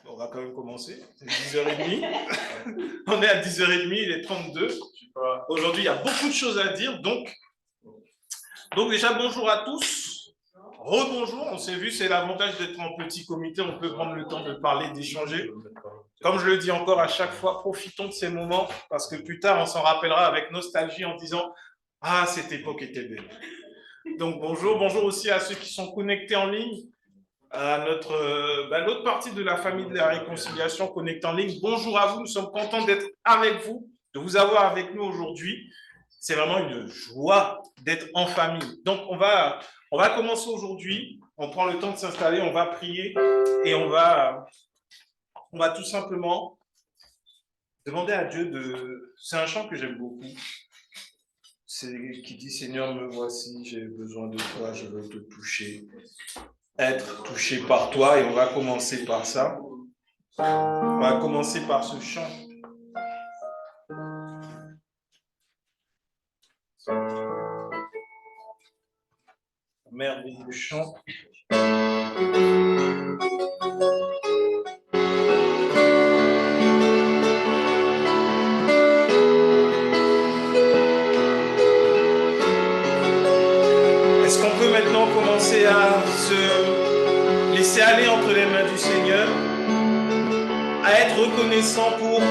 On va quand même commencer. C'est 10h30. On est à 10h30, il est 32. Aujourd'hui, il y a beaucoup de choses à dire. Donc déjà, bonjour à tous. Rebonjour. On s'est vu, c'est l'avantage d'être en petit comité. On peut prendre le temps de parler, d'échanger. Comme je le dis encore à chaque fois, profitons de ces moments parce que plus tard, on s'en rappellera avec nostalgie en disant « Ah, cette époque était belle ». Donc bonjour aussi à ceux qui sont connectés en ligne, à l'autre partie de la famille de la réconciliation connectée en ligne. Bonjour à vous, nous sommes contents d'être avec vous, de vous avoir avec nous aujourd'hui. C'est vraiment une joie d'être en famille. Donc on va commencer aujourd'hui, on prend le temps de s'installer, on va prier et on va tout simplement demander à Dieu de... C'est un chant que j'aime beaucoup. C'est qui dit « Seigneur, me voici, j'ai besoin de toi, je veux te toucher. » Être touché par toi, et on va commencer par ça. On va commencer par ce chant. Merveilleux chant. Est-ce qu'on peut maintenant commencer à se laisser aller entre les mains du Seigneur, à être reconnaissant pour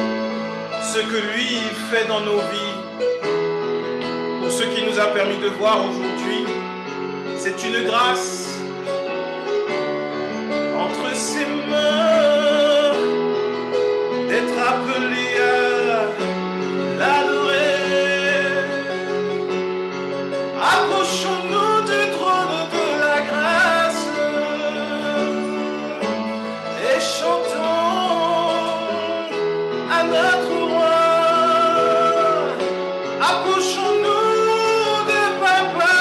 ce que lui il fait dans nos vies, pour ce qu'il nous a permis de voir aujourd'hui. C'est une grâce entre ses mains d'être appelé à l'adorer. Approchons-nous du trône de la grâce et chantons à notre roi. Approchons-nous de Papa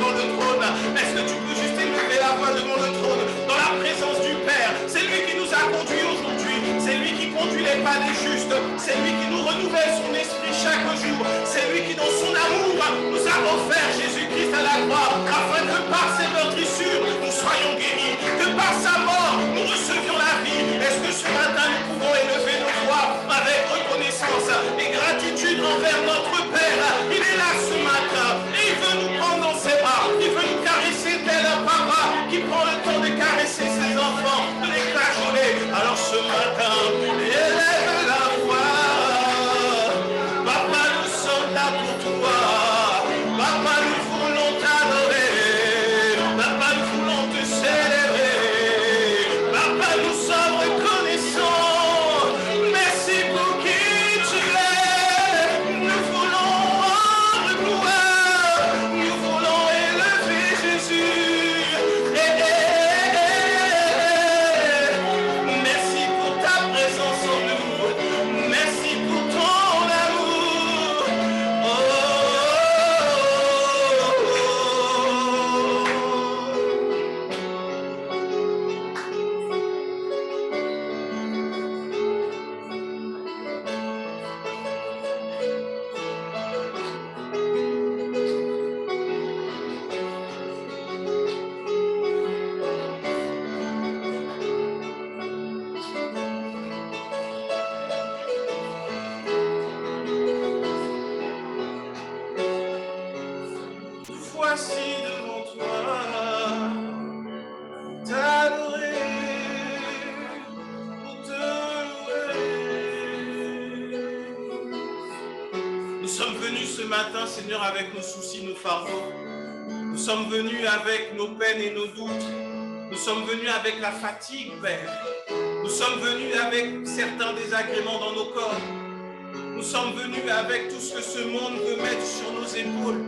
devant le trône. Est-ce que tu peux juste élever la voix devant le trône, dans la présence du Père? C'est lui qui nous a conduits aujourd'hui. C'est lui qui conduit les pas des justes. C'est lui qui nous renouvelle son esprit chaque jour. C'est lui qui, dans son amour, nous a offert Jésus-Christ à la croix, afin que par ses meurtrissures, nous soyons guéris. Que par sa mort, nous recevions la vie. Est-ce que ce matin, nous pouvons élever nos voix avec reconnaissance et gratitude envers notre Père? Il est là ce matin et il veut nous prendre dans ses bras. Il veut nous caresser tel un papa qui prend le temps de caresser ses enfants, de les cajoler. Alors ce matin, élève la voix. Papa, nous sommes là pour toi. Papa, nous voulons t'adorer. Papa, nous voulons te célébrer. Papa, nous sommes reconnaissants. Merci pour qui tu es. Nous voulons rendre gloire. Nous voulons élever Jésus. Merci pour ta présence en nous. Merci pour ton amour. Voici devant toi, t'adorer, pour te louer. Nous sommes venus ce matin, Seigneur, avec nos soucis, nos fardeaux. Nous sommes venus avec nos peines et nos doutes. Nous sommes venus avec la fatigue, Père. Nous sommes venus avec certains désagréments dans nos corps. Nous sommes venus avec tout ce que ce monde veut mettre sur nos épaules.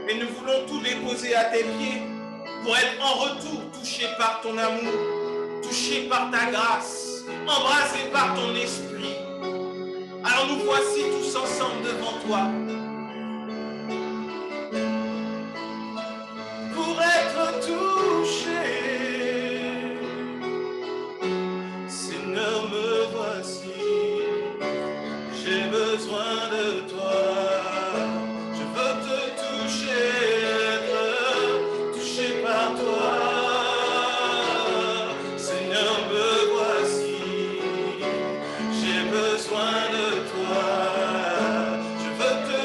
Et nous voulons tout déposer à tes pieds pour être en retour touchés par ton amour, touchés par ta grâce, embrassés par ton esprit. Alors nous voici tous ensemble devant toi pour être touchés. Seigneur, me voici, j'ai besoin de toi. Besoin de toi, je veux te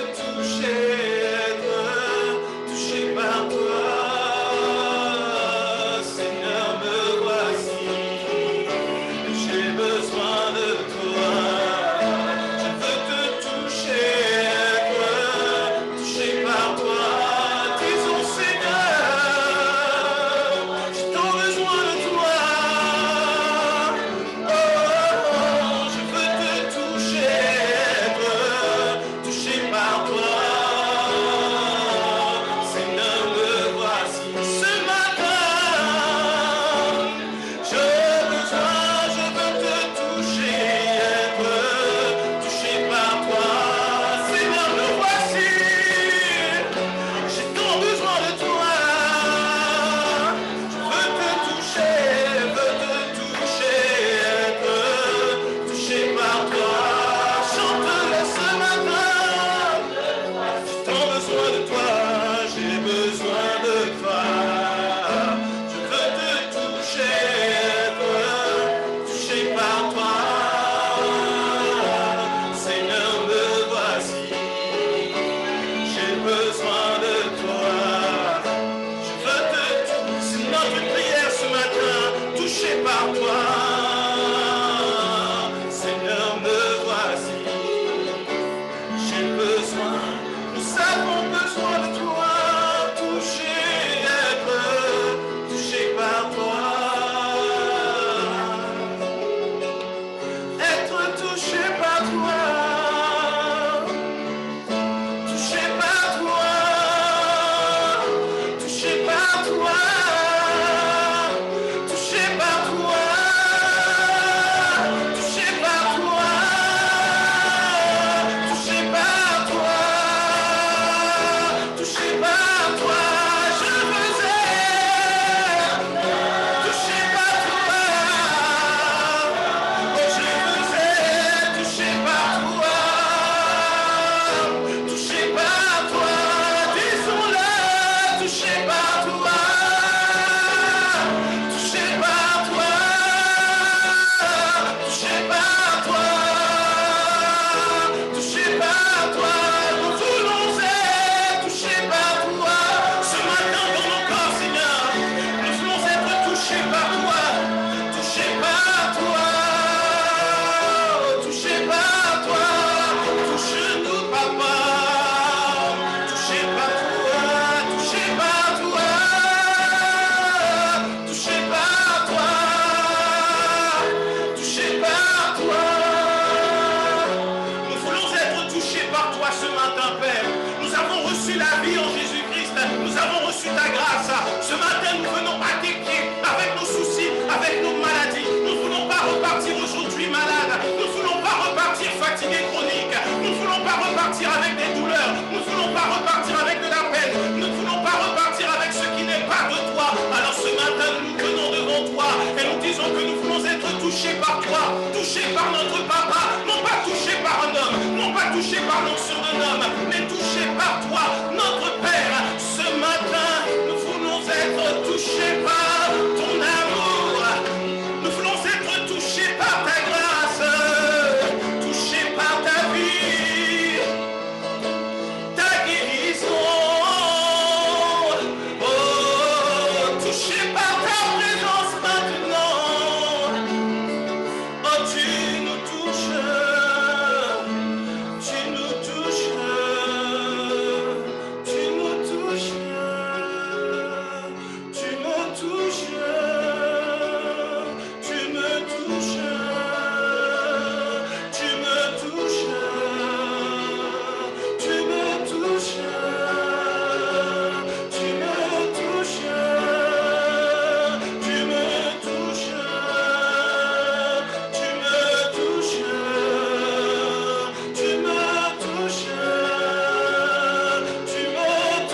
touchés par toi, touchés par notre papa, non pas touchés par un homme, non pas touchés par notre surnom, mais touchés par toi, notre Père. Ce matin, nous voulons être touchés par ton amour. Nous voulons être touchés par ta grâce, touchés par ta vie, ta guérison. Oh, touchés par ta présence maintenant. Oh, tu nous touches, tu nous touches, tu nous touches, tu me touches. Tu me touches, tu me touches, tu me touches, tu me touches, tu me touches, tu me touches, tu me touches, tu me touches, tu me touches.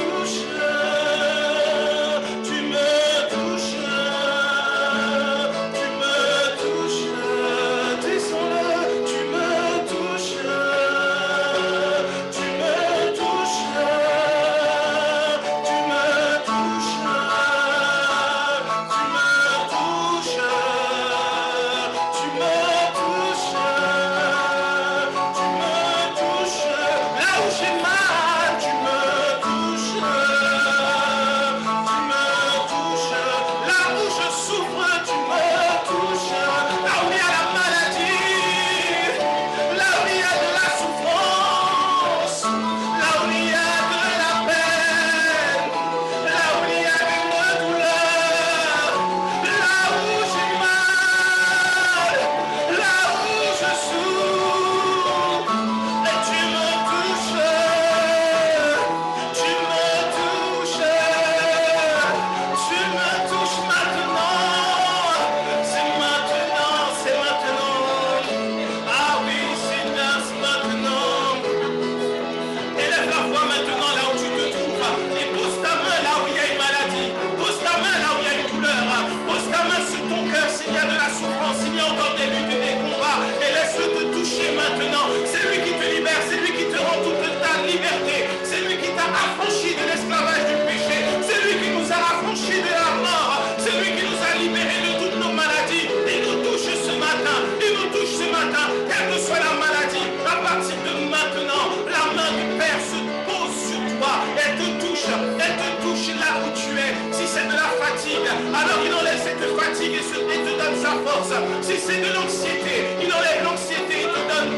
Alors il enlève cette fatigue et te donne sa force. Si c'est de l'anxiété, il enlève l'anxiété et te donne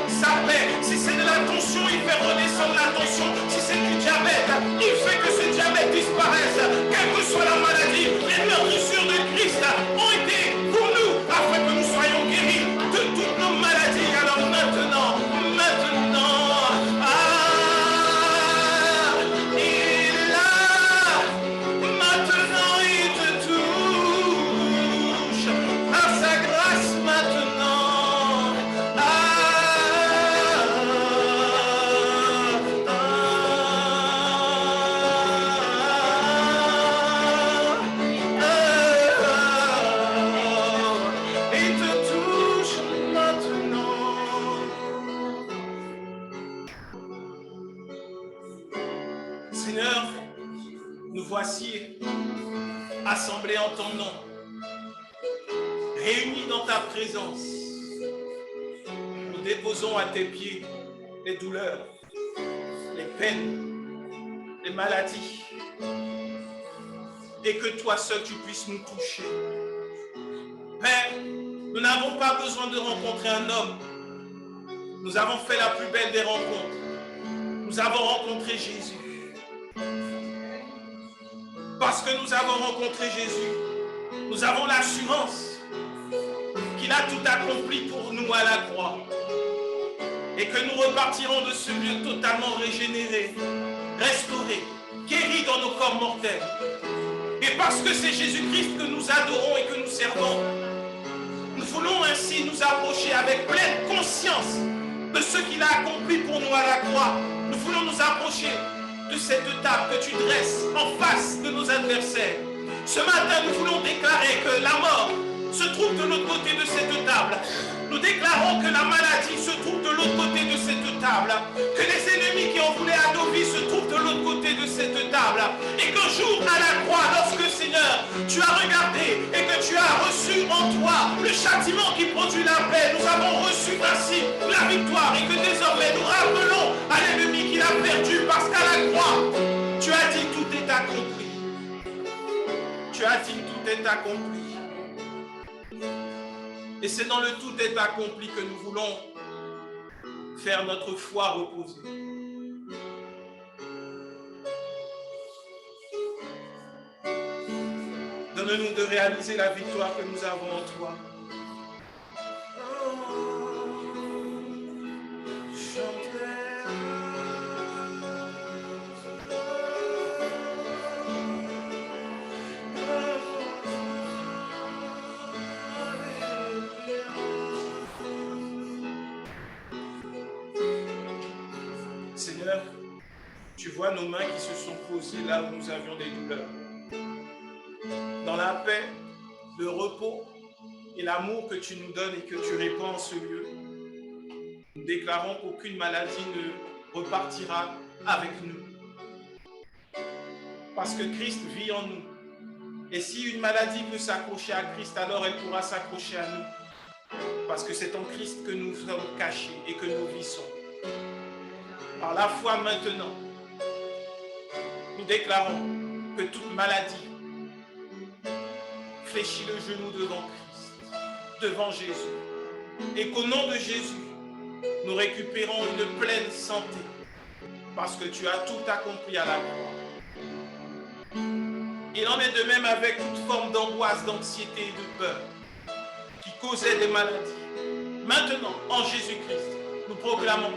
sa paix. Si c'est de la tension, il fait redescendre la tension. Si c'est du diabète, il fait que ce diabète disparaisse. Quelle que soit la maladie, les meurtrissures de Christ ont été pour nous, afin que nous soyons guéris de toutes nos maladies. Alors maintenant, Seigneur, nous voici assemblés en ton nom, réunis dans ta présence. Nous déposons à tes pieds les douleurs, les peines, les maladies, et que toi seul tu puisses nous toucher. Père, nous n'avons pas besoin de rencontrer un homme. Nous avons fait la plus belle des rencontres. Nous avons rencontré Jésus. Parce que nous avons rencontré Jésus, nous avons l'assurance qu'il a tout accompli pour nous à la croix et que nous repartirons de ce lieu totalement régénérés, restaurés, guéris dans nos corps mortels. Et parce que c'est Jésus-Christ que nous adorons et que nous servons, nous voulons ainsi nous approcher avec pleine conscience de ce qu'il a accompli pour nous à la croix. Nous voulons nous approcher de cette table que tu dresses en face de nos adversaires. Ce matin, nous voulons déclarer que la mort se trouve de l'autre côté de cette table. Nous déclarons que la maladie se trouve de l'autre côté de cette table. Que les ennemis qui ont voulu à nos vies se trouvent de l'autre côté de cette table. Et qu'un jour à la croix, lorsque Seigneur, tu as regardé et que tu as reçu en toi le châtiment qui produit la paix, nous avons reçu ainsi la victoire et que désormais nous rappelons à l'ennemi qu'il a perdu parce qu'à la croix, tu as dit tout est accompli. Tu as dit tout est accompli. Et c'est dans le tout est accompli que nous voulons faire notre foi reposer. Donne-nous de réaliser la victoire que nous avons en toi. Seigneur, tu vois nos mains qui se sont posées là où nous avions des douleurs. Dans la paix, le repos et l'amour que tu nous donnes et que tu répands en ce lieu, nous déclarons qu'aucune maladie ne repartira avec nous. Parce que Christ vit en nous. Et si une maladie peut s'accrocher à Christ, alors elle pourra s'accrocher à nous. Parce que c'est en Christ que nous sommes cachés et que nous vivons. Par la foi maintenant, nous déclarons que toute maladie fléchit le genou devant Christ, devant Jésus. Et qu'au nom de Jésus, nous récupérons une pleine santé parce que tu as tout accompli à la croix. Il en est de même avec toute forme d'angoisse, d'anxiété et de peur qui causait des maladies. Maintenant, en Jésus-Christ, nous proclamons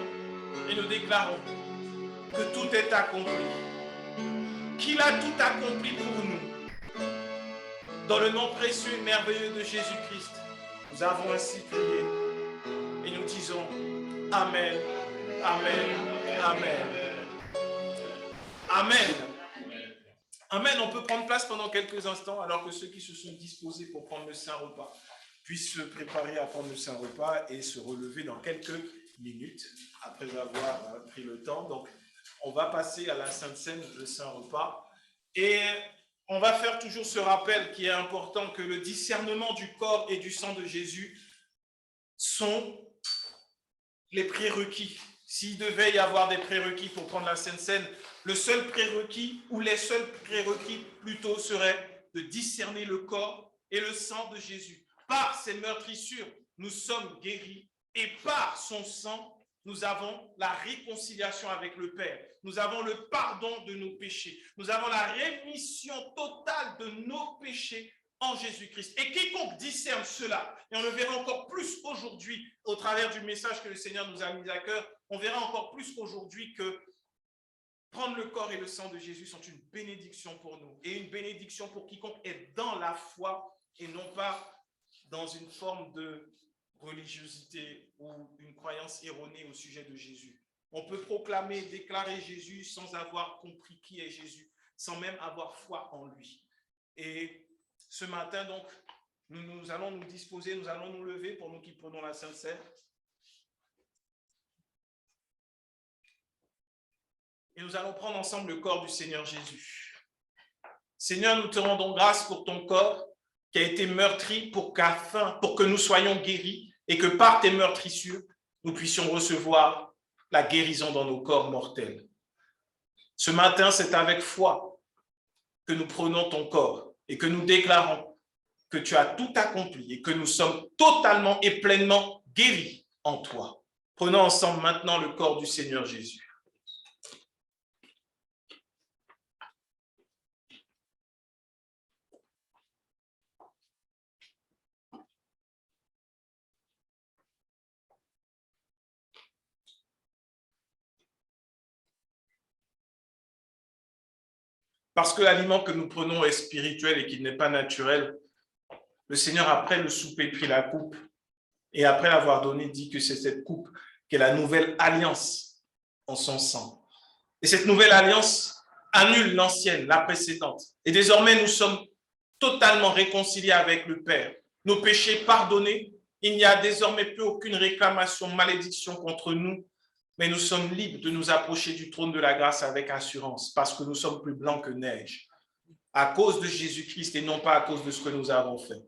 et nous déclarons que tout est accompli, qu'il a tout accompli pour nous. Dans le nom précieux et merveilleux de Jésus-Christ, nous avons ainsi prié et nous disons Amen, Amen, Amen. Amen. Amen. On peut prendre place pendant quelques instants alors que ceux qui se sont disposés pour prendre le Saint-Repas puissent se préparer à prendre le Saint-Repas et se relever dans quelques minutes après avoir pris le temps. Donc, on va passer à la Sainte Seine, le Saint-Repas. Et on va faire toujours ce rappel qui est important que le discernement du corps et du sang de Jésus sont les prérequis. S'il devait y avoir des prérequis pour prendre la Sainte Seine, le seul prérequis ou les seuls prérequis plutôt seraient de discerner le corps et le sang de Jésus. Par ses meurtrissures, nous sommes guéris et par son sang, nous avons la réconciliation avec le Père. Nous avons le pardon de nos péchés. Nous avons la rémission totale de nos péchés en Jésus-Christ. Et quiconque discerne cela, et on le verra encore plus aujourd'hui au travers du message que le Seigneur nous a mis à cœur, on verra encore plus aujourd'hui que prendre le corps et le sang de Jésus sont une bénédiction pour nous et une bénédiction pour quiconque est dans la foi et non pas dans une forme de religiosité ou une croyance erronée au sujet de Jésus. On peut proclamer, déclarer Jésus sans avoir compris qui est Jésus, sans même avoir foi en lui. Et ce matin, donc, nous allons nous disposer, nous allons nous lever pour nous qui prenons la Sainte Seine. Et nous allons prendre ensemble le corps du Seigneur Jésus. Seigneur, nous te rendons grâce pour ton corps qui a été meurtri pour que nous soyons guéris et que par tes meurtrissures, nous puissions recevoir la guérison dans nos corps mortels. Ce matin, c'est avec foi que nous prenons ton corps et que nous déclarons que tu as tout accompli et que nous sommes totalement et pleinement guéris en toi. Prenons ensemble maintenant le corps du Seigneur Jésus. Parce que l'aliment que nous prenons est spirituel et qu'il n'est pas naturel, le Seigneur, après le souper, prit la coupe et après l'avoir donné, dit que c'est cette coupe qui est la nouvelle alliance en son sang. Et cette nouvelle alliance annule l'ancienne, la précédente. Et désormais, nous sommes totalement réconciliés avec le Père. nos péchés pardonnés. Il n'y a désormais plus aucune réclamation, malédiction contre nous, mais nous sommes libres de nous approcher du trône de la grâce avec assurance, parce que nous sommes plus blancs que neige, à cause de Jésus-Christ et non pas à cause de ce que nous avons fait.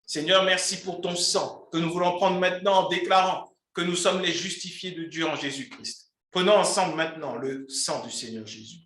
Seigneur, merci pour ton sang que nous voulons prendre maintenant en déclarant que nous sommes les justifiés de Dieu en Jésus-Christ. Prenons ensemble maintenant le sang du Seigneur Jésus.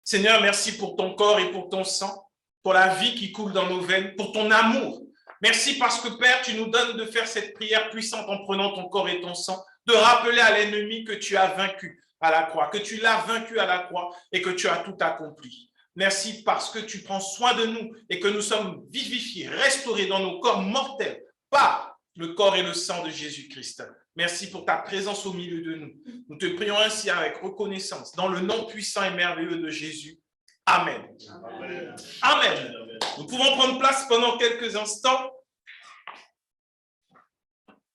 Seigneur, merci pour ton corps et pour ton sang, pour la vie qui coule dans nos veines, pour ton amour. Merci parce que, Père, tu nous donnes de faire cette prière puissante en prenant ton corps et ton sang, de rappeler à l'ennemi que tu as vaincu à la croix, que tu l'as vaincu à la croix et que tu as tout accompli. Merci parce que tu prends soin de nous et que nous sommes vivifiés, restaurés dans nos corps mortels par le corps et le sang de Jésus-Christ. Merci pour ta présence au milieu de nous. Nous te prions ainsi avec reconnaissance, dans le nom puissant et merveilleux de Jésus. Amen. Amen. Amen. Nous pouvons prendre place pendant quelques instants.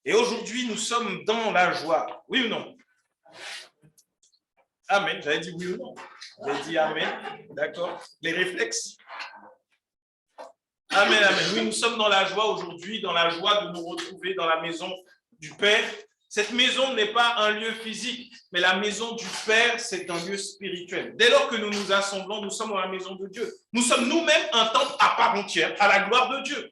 Et aujourd'hui, nous sommes dans la joie. Oui ou non? Amen. J'avais dit oui ou non? J'avais dit amen. D'accord. Les réflexes. Amen, amen. Oui, nous sommes dans la joie aujourd'hui, dans la joie de nous retrouver dans la maison du Père. Cette maison n'est pas un lieu physique, mais la maison du Père, c'est un lieu spirituel. Dès lors que nous nous assemblons, nous sommes dans la maison de Dieu. Nous sommes nous-mêmes un temple à part entière, à la gloire de Dieu.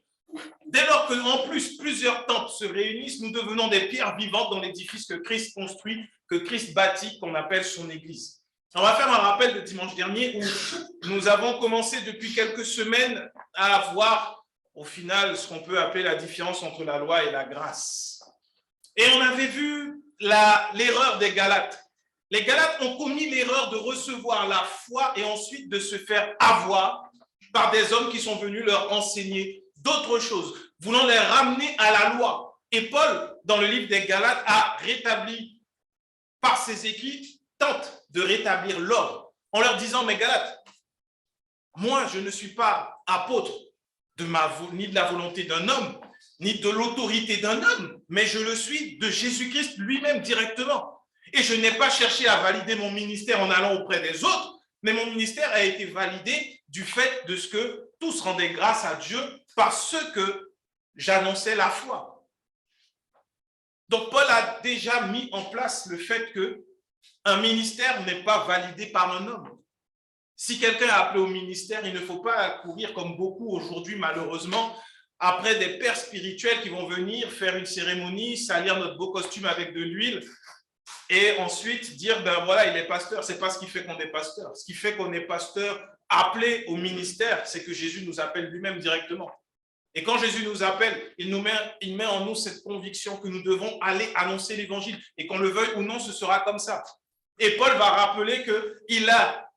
Dès lors que, en plus, plusieurs temples se réunissent, nous devenons des pierres vivantes dans l'édifice que Christ construit, que Christ bâtit, qu'on appelle son Église. On va faire un rappel de dimanche dernier où nous avons commencé depuis quelques semaines à voir au final ce qu'on peut appeler la différence entre la loi et la grâce. Et on avait vu l'erreur des Galates. Les Galates ont commis l'erreur de recevoir la foi et ensuite de se faire avoir par des hommes qui sont venus leur enseigner d'autres choses, voulant les ramener à la loi. Et Paul, dans le livre des Galates, a rétabli par ses écrits, tente de rétablir l'ordre en leur disant, mais Galates, moi je ne suis pas apôtre ni de la volonté d'un homme, ni de l'autorité d'un homme, mais je le suis de Jésus-Christ lui-même directement. Et je n'ai pas cherché à valider mon ministère en allant auprès des autres, mais mon ministère a été validé du fait de ce que tous rendaient grâce à Dieu parce que j'annonçais la foi. Donc Paul a déjà mis en place le fait qu'un ministère n'est pas validé par un homme. Si quelqu'un est appelé au ministère, il ne faut pas courir comme beaucoup aujourd'hui, malheureusement, après des pères spirituels qui vont venir faire une cérémonie, salir notre beau costume avec de l'huile et ensuite dire, ben voilà, il est pasteur. Ce n'est pas ce qui fait qu'on est pasteur. Ce qui fait qu'on est pasteur appelé au ministère, c'est que Jésus nous appelle lui-même directement. Et quand Jésus nous appelle, il met en nous cette conviction que nous devons aller annoncer l'évangile. Et qu'on le veuille ou non, ce sera comme ça. Et Paul va rappeler qu'il a,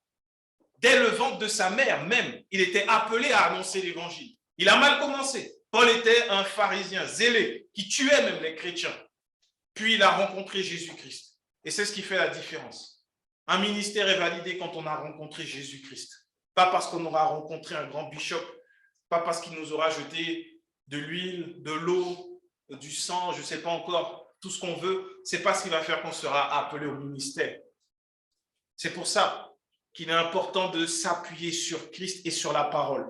dès le ventre de sa mère même, il était appelé à annoncer l'évangile. Il a mal commencé. Paul était un pharisien zélé qui tuait même les chrétiens. Puis il a rencontré Jésus-Christ. Et c'est ce qui fait la différence. Un ministère est validé quand on a rencontré Jésus-Christ. Pas parce qu'on aura rencontré un grand bishop, pas parce qu'il nous aura jeté de l'huile, de l'eau, du sang, je ne sais pas encore, tout ce qu'on veut. Ce n'est pas ce qui va faire qu'on sera appelé au ministère. C'est pour ça qu'il est important de s'appuyer sur Christ et sur la parole.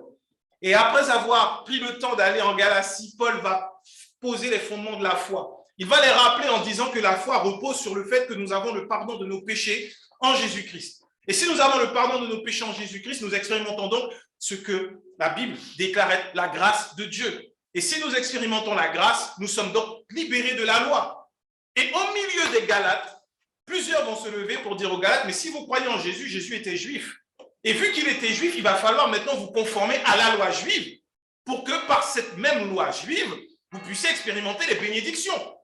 Et après avoir pris le temps d'aller en Galatie, Paul va poser les fondements de la foi. Il va les rappeler en disant que la foi repose sur le fait que nous avons le pardon de nos péchés en Jésus-Christ. Et si nous avons le pardon de nos péchés en Jésus-Christ, nous expérimentons donc ce que la Bible déclare être la grâce de Dieu. Et si nous expérimentons la grâce, nous sommes donc libérés de la loi. Et au milieu des Galates, plusieurs vont se lever pour dire aux Galates, mais si vous croyez en Jésus, Jésus était juif. Et vu qu'il était juif, il va falloir maintenant vous conformer à la loi juive pour que par cette même loi juive, vous puissiez expérimenter les bénédictions.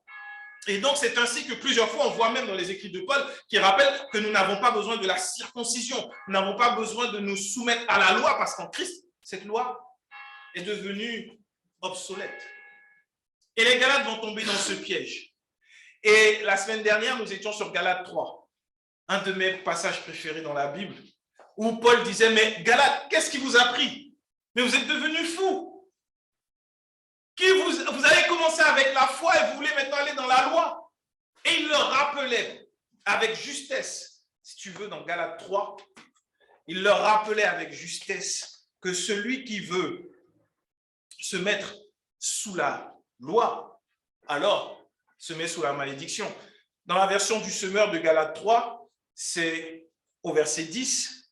Et donc, c'est ainsi que plusieurs fois, on voit même dans les écrits de Paul qui rappellent que nous n'avons pas besoin de la circoncision. Nous n'avons pas besoin de nous soumettre à la loi parce qu'en Christ, cette loi est devenue obsolète. Et les Galates vont tomber dans ce piège. Et la semaine dernière, nous étions sur Galates 3, un de mes passages préférés dans la Bible, où Paul disait, mais Galates, qu'est-ce qui vous a pris? Mais vous êtes devenus fous. Vous avez commencé avec la foi et vous voulez maintenant aller dans la loi. Et il leur rappelait avec justesse, si tu veux, dans Galates 3, il leur rappelait avec justesse que celui qui veut se mettre sous la loi, alors se met sous la malédiction. Dans la version du semeur de Galates 3, c'est au verset 10,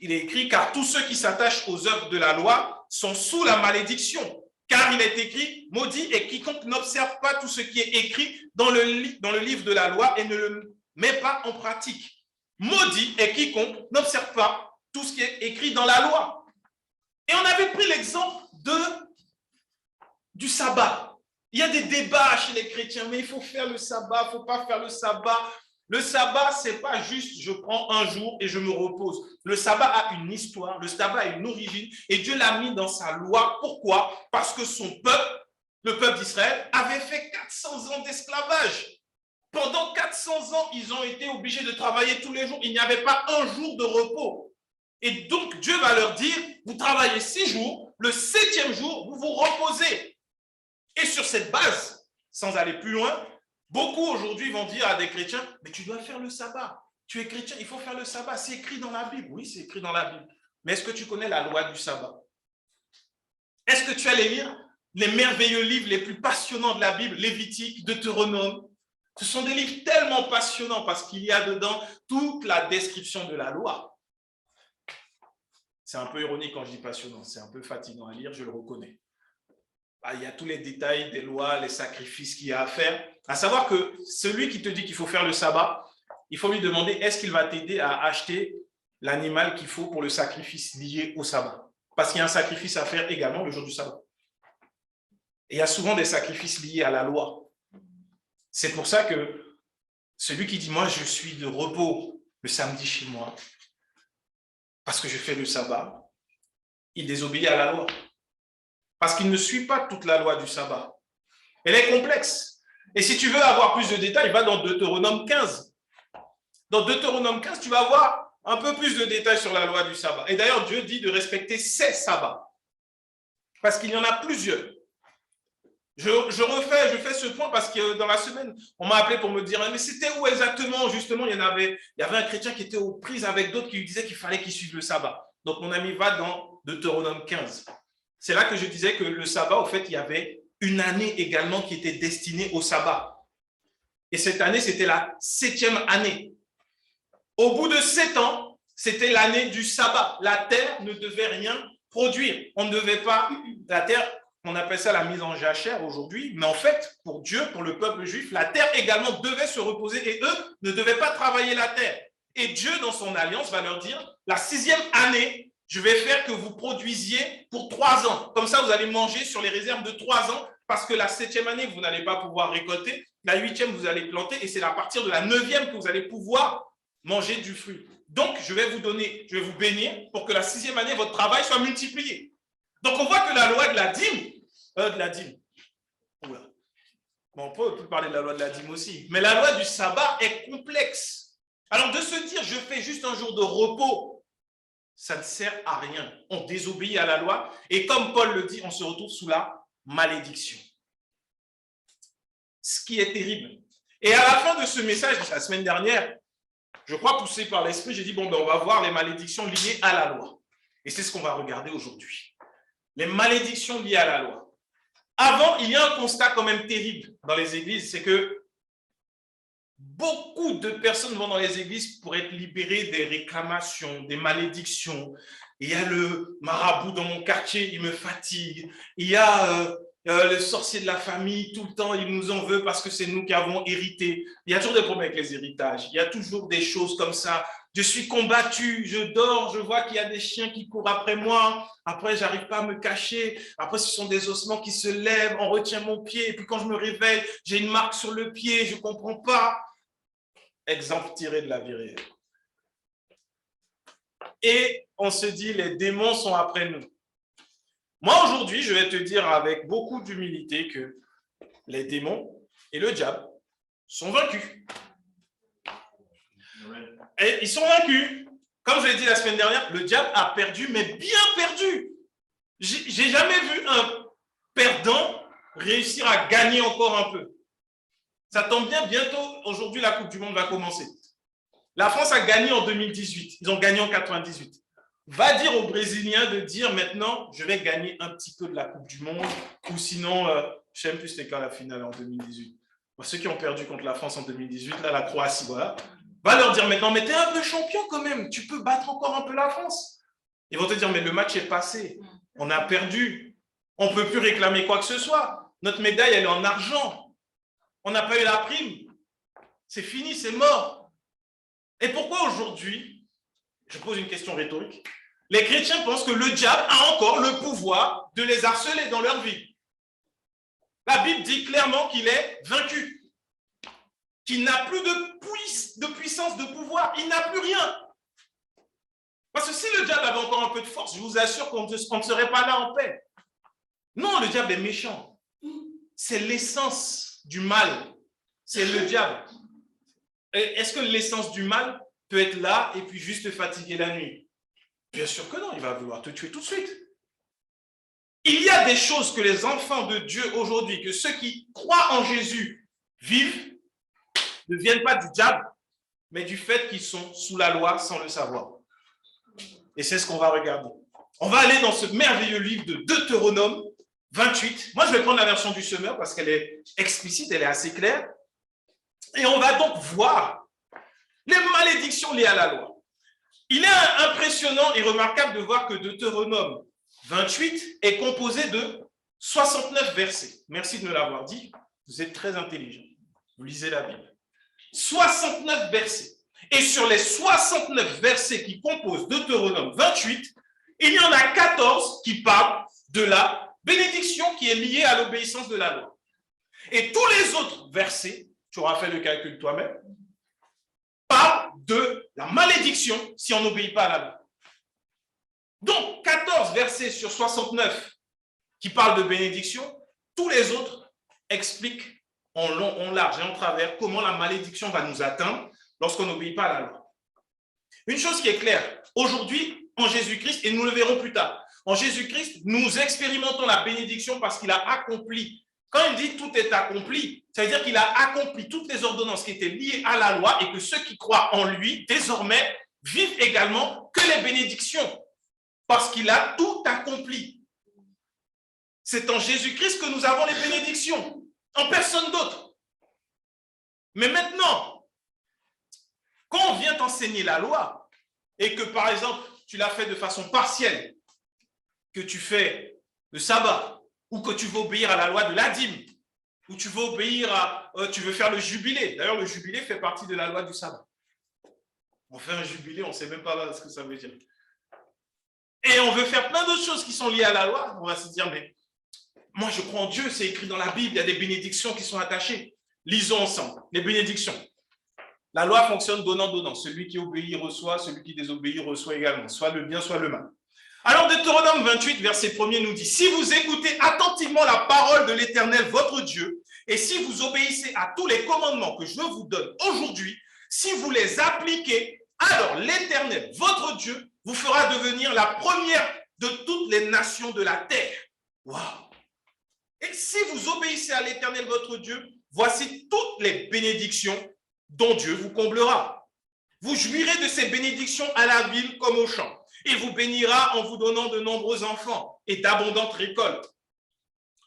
il est écrit « Car tous ceux qui s'attachent aux œuvres de la loi sont sous la malédiction. Car il est écrit, maudit est quiconque n'observe pas tout ce qui est écrit dans le livre de la loi et ne le met pas en pratique. Maudit est quiconque n'observe pas tout ce qui est écrit dans la loi. » Et on avait pris l'exemple du sabbat. Il y a des débats chez les chrétiens, mais il faut faire le sabbat, il ne faut pas faire le sabbat. Le sabbat, ce n'est pas juste je prends un jour et je me repose. Le sabbat a une histoire, le sabbat a une origine et Dieu l'a mis dans sa loi. Pourquoi? Parce que son peuple, le peuple d'Israël, avait fait 400 ans d'esclavage. Pendant 400 ans, ils ont été obligés de travailler tous les jours. Il n'y avait pas un jour de repos. Et donc, Dieu va leur dire, vous travaillez 6 jours, le 7e jour, vous vous reposez. Et sur cette base, sans aller plus loin, beaucoup aujourd'hui vont dire à des chrétiens, mais tu dois faire le sabbat. Tu es chrétien, il faut faire le sabbat. C'est écrit dans la Bible. Oui, c'est écrit dans la Bible. Mais est-ce que tu connais la loi du sabbat? Est-ce que tu allais lire les merveilleux livres les plus passionnants de la Bible, Lévitique, Deutéronome? Ce sont des livres tellement passionnants parce qu'il y a dedans toute la description de la loi. C'est un peu ironique quand je dis passionnant, c'est un peu fatigant à lire, je le reconnais. Il y a tous les détails des lois, les sacrifices qu'il y a à faire. À savoir que celui qui te dit qu'il faut faire le sabbat, il faut lui demander est-ce qu'il va t'aider à acheter l'animal qu'il faut pour le sacrifice lié au sabbat. Parce qu'il y a un sacrifice à faire également le jour du sabbat. Et il y a souvent des sacrifices liés à la loi. C'est pour ça que celui qui dit moi je suis de repos le samedi chez moi, parce que je fais le sabbat, il désobéit à la loi. Parce qu'il ne suit pas toute la loi du sabbat. Elle est complexe. Et si tu veux avoir plus de détails, va dans Deutéronome 15. Dans Deutéronome 15, tu vas avoir un peu plus de détails sur la loi du sabbat. Et d'ailleurs, Dieu dit de respecter 16 sabbats. Parce qu'il y en a plusieurs. Je fais ce point parce que dans la semaine, on m'a appelé pour me dire mais c'était où exactement? Justement, il y avait un chrétien qui était aux prises avec d'autres qui lui disaient qu'il fallait qu'il suive le sabbat. Donc, mon ami va dans Deutéronome 15. C'est là que je disais que le sabbat, au fait, il y avait une année également qui était destinée au sabbat. Et cette année, c'était la 7e année. Au bout de 7 ans, c'était l'année du sabbat. La terre ne devait rien produire. On ne devait pas, la terre, on appelle ça la mise en jachère aujourd'hui, mais en fait, pour Dieu, pour le peuple juif, la terre également devait se reposer et eux ne devaient pas travailler la terre. Et Dieu, dans son alliance, va leur dire, la 6e année, je vais faire que vous produisiez pour 3 ans. Comme ça, vous allez manger sur les réserves de 3 ans parce que la 7e année, vous n'allez pas pouvoir récolter. La 8e, vous allez planter et c'est à partir de la 9e que vous allez pouvoir manger du fruit. Donc, je vais vous bénir pour que la 6e année, votre travail soit multiplié. Donc, on voit que la loi de la dîme, bon, on peut parler de la loi de la dîme aussi, mais la loi du sabbat est complexe. Alors, de se dire, je fais juste un jour de repos, ça ne sert à rien. On désobéit à la loi et comme Paul le dit, on se retrouve sous la malédiction. Ce qui est terrible. Et à la fin de ce message, la semaine dernière, je crois poussé par l'esprit, j'ai dit, bon, on va voir les malédictions liées à la loi. Et c'est ce qu'on va regarder aujourd'hui. Les malédictions liées à la loi. Avant, il y a un constat quand même terrible dans les églises, c'est que beaucoup de personnes vont dans les églises pour être libérées des réclamations, des malédictions. Il y a le marabout dans mon quartier, il me fatigue. Il y a le sorcier de la famille, tout le temps, il nous en veut parce que c'est nous qui avons hérité. Il y a toujours des problèmes avec les héritages. Il y a toujours des choses comme ça. Je suis combattu, je dors, je vois qu'il y a des chiens qui courent après moi. Après, je n'arrive pas à me cacher. Après, ce sont des ossements qui se lèvent, on retient mon pied. Et puis quand je me réveille, j'ai une marque sur le pied, je ne comprends pas. Exemple tiré de la vie réelle. Et on se dit, les démons sont après nous. Moi, aujourd'hui, je vais te dire avec beaucoup d'humilité que les démons et le diable sont vaincus. Et ils sont vaincus. Comme je l'ai dit la semaine dernière, le diable a perdu, mais bien perdu. J'ai jamais vu un perdant réussir à gagner encore un peu. Ça tombe bien, bientôt, aujourd'hui, la Coupe du Monde va commencer. La France a gagné en 2018. Ils ont gagné en 98. va dire aux Brésiliens de dire maintenant, je vais gagner un petit peu de la Coupe du Monde, ou sinon, je ne sais plus c'était quand la finale en 2018. Bon, ceux qui ont perdu contre la France en 2018, là, la Croatie, voilà, va leur dire maintenant, mais t'es un peu champion quand même, tu peux battre encore un peu la France. Ils vont te dire, mais le match est passé, on a perdu, on ne peut plus réclamer quoi que ce soit. Notre médaille, elle est en argent, on n'a pas eu la prime, c'est fini, c'est mort. Et pourquoi aujourd'hui, je pose une question rhétorique, les chrétiens pensent que le diable a encore le pouvoir de les harceler dans leur vie? La Bible dit clairement qu'il est vaincu, qu'il n'a plus de puissance, de pouvoir, il n'a plus rien. Parce que si le diable avait encore un peu de force, je vous assure qu'on ne serait pas là en paix. Non, le diable est méchant. C'est l'essence du mal. C'est le diable. Est-ce que l'essence du mal peut être là et puis juste te fatiguer la nuit? Bien sûr que non, il va vouloir te tuer tout de suite. Il y a des choses que les enfants de Dieu aujourd'hui, que ceux qui croient en Jésus vivent, ne viennent pas du diable, mais du fait qu'ils sont sous la loi sans le savoir. Et c'est ce qu'on va regarder. On va aller dans ce merveilleux livre de Deutéronome 28. Moi, je vais prendre la version du semeur parce qu'elle est explicite, elle est assez claire. Et on va donc voir les malédictions liées à la loi. Il est impressionnant et remarquable de voir que Deutéronome 28 est composé de 69 versets. Merci de me l'avoir dit. Vous êtes très intelligent. Vous lisez la Bible. 69 versets. Et sur les 69 versets qui composent Deutéronome 28, il y en a 14 qui parlent de la bénédiction qui est liée à l'obéissance de la loi. Et tous les autres versets, tu auras fait le calcul toi-même, parlent de la malédiction si on n'obéit pas à la loi. Donc, 14 versets sur 69 qui parlent de bénédiction, tous les autres expliquent en long, en large et en travers comment la malédiction va nous atteindre lorsqu'on n'obéit pas à la loi. Une chose qui est claire, aujourd'hui, en Jésus-Christ, et nous le verrons plus tard, en Jésus-Christ, nous expérimentons la bénédiction parce qu'il a accompli. Quand il dit tout est accompli, ça veut dire qu'il a accompli toutes les ordonnances qui étaient liées à la loi et que ceux qui croient en lui, désormais, vivent également que les bénédictions parce qu'il a tout accompli. C'est en Jésus-Christ que nous avons les bénédictions, en personne d'autre. Mais maintenant, quand on vient t'enseigner la loi et que, par exemple, tu l'as fait de façon partielle, que tu fais le sabbat ou que tu veux obéir à la loi de la dîme ou tu veux obéir tu veux faire le jubilé. D'ailleurs, le jubilé fait partie de la loi du sabbat. On fait un jubilé, on ne sait même pas ce que ça veut dire. Et on veut faire plein d'autres choses qui sont liées à la loi. On va se dire, mais moi, je crois en Dieu, c'est écrit dans la Bible, il y a des bénédictions qui sont attachées. Lisons ensemble les bénédictions. La loi fonctionne donnant-donnant. Celui qui obéit reçoit, celui qui désobéit reçoit également, soit le bien, soit le mal. Alors, Deutéronome 28, verset 1er nous dit, « Si vous écoutez attentivement la parole de l'Éternel, votre Dieu, et si vous obéissez à tous les commandements que je vous donne aujourd'hui, si vous les appliquez, alors l'Éternel, votre Dieu, vous fera devenir la première de toutes les nations de la terre. » Waouh! Et si vous obéissez à l'Éternel, votre Dieu, voici toutes les bénédictions dont Dieu vous comblera. Vous jouirez de ces bénédictions à la ville comme au champ. Il vous bénira en vous donnant de nombreux enfants et d'abondantes récoltes,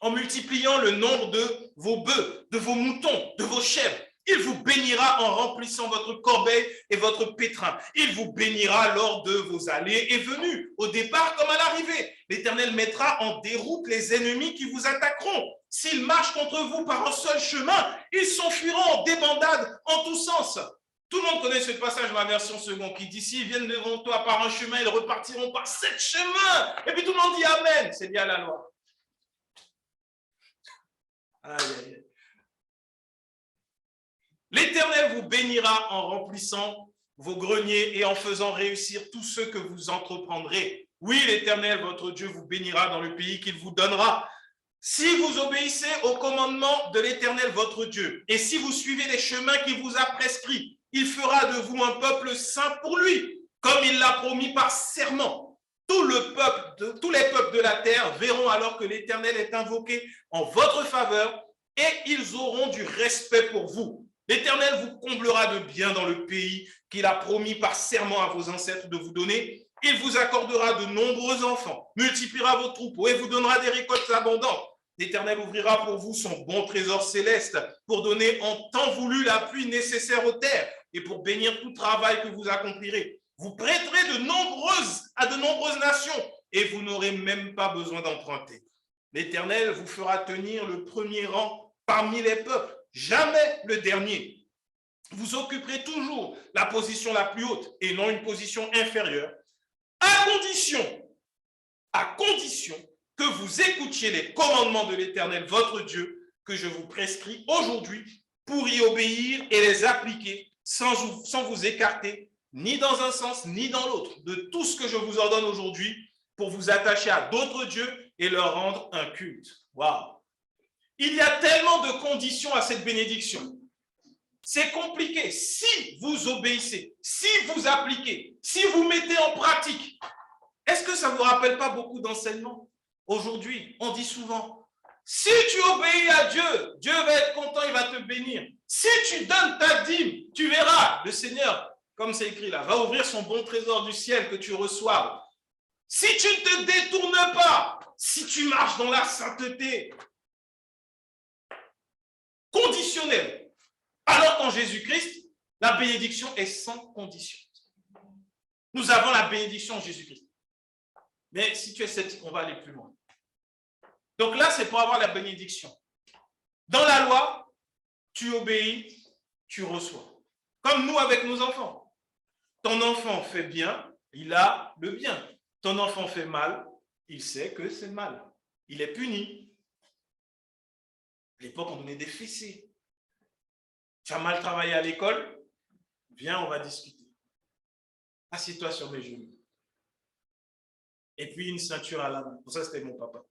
en multipliant le nombre de vos bœufs, de vos moutons, de vos chèvres. Il vous bénira en remplissant votre corbeille et votre pétrin. Il vous bénira lors de vos allées et venues, au départ comme à l'arrivée. L'Éternel mettra en déroute les ennemis qui vous attaqueront. S'ils marchent contre vous par un seul chemin, ils s'enfuiront en débandade en tous sens. Tout le monde connaît ce passage, la version seconde, qui dit, s'ils viennent devant toi par un chemin, ils repartiront par 7 chemins. Et puis tout le monde dit Amen. C'est lié à la loi. Aïe, aïe, aïe. L'Éternel vous bénira en remplissant vos greniers et en faisant réussir tous ceux que vous entreprendrez. Oui, l'Éternel, votre Dieu, vous bénira dans le pays qu'il vous donnera. Si vous obéissez au commandement de l'Éternel, votre Dieu, et si vous suivez les chemins qu'il vous a prescrits, il fera de vous un peuple saint pour lui, comme il l'a promis par serment. Tous les peuples de la terre verront alors que l'Éternel est invoqué en votre faveur et ils auront du respect pour vous. L'Éternel vous comblera de bien dans le pays qu'il a promis par serment à vos ancêtres de vous donner. il vous accordera de nombreux enfants, multipliera vos troupeaux et vous donnera des récoltes abondantes. L'Éternel ouvrira pour vous son bon trésor céleste pour donner en temps voulu la pluie nécessaire aux terres et pour bénir tout travail que vous accomplirez. Vous prêterez à de nombreuses nations et vous n'aurez même pas besoin d'emprunter. L'Éternel vous fera tenir le premier rang parmi les peuples, jamais le dernier. Vous occuperez toujours la position la plus haute et non une position inférieure, à condition que vous écoutiez les commandements de l'Éternel, votre Dieu, que je vous prescris aujourd'hui pour y obéir et les appliquer sans vous écarter ni dans un sens ni dans l'autre de tout ce que je vous ordonne aujourd'hui pour vous attacher à d'autres dieux et leur rendre un culte. Waouh! Il y a tellement de conditions à cette bénédiction. C'est compliqué. Si vous obéissez, si vous appliquez, si vous mettez en pratique, est-ce que ça ne vous rappelle pas beaucoup d'enseignements? Aujourd'hui, on dit souvent, si tu obéis à Dieu, Dieu va être content, il va te bénir. Si tu donnes ta dîme, tu verras, le Seigneur, comme c'est écrit là, va ouvrir son bon trésor du ciel que tu reçois. Si tu ne te détournes pas, si tu marches dans la sainteté, conditionnelle. Alors qu'en Jésus-Christ, la bénédiction est sans condition. Nous avons la bénédiction en Jésus-Christ. Mais si tu es sceptique, on va aller plus loin. Donc là, c'est pour avoir la bénédiction. Dans la loi, tu obéis, tu reçois. Comme nous avec nos enfants. Ton enfant fait bien, il a le bien. Ton enfant fait mal, il sait que c'est mal. Il est puni. À l'époque, on donnait des fessées. Tu as mal travaillé à l'école? Viens, on va discuter. Assieds-toi sur mes genoux. Et puis une ceinture à la main. Pour ça, c'était mon papa.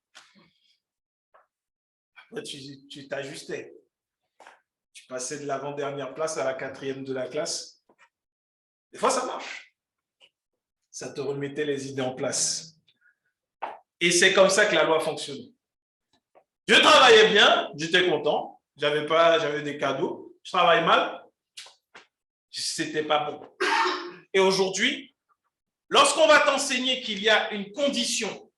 Après, tu t'ajustais. Tu passais de l'avant-dernière place à la 4e de la classe. Des fois, ça marche. Ça te remettait les idées en place. Et c'est comme ça que la loi fonctionne. Je travaillais bien, j'étais content. J'avais des cadeaux. Je travaille mal, c'était pas bon. Et aujourd'hui, lorsqu'on va t'enseigner qu'il y a une condition,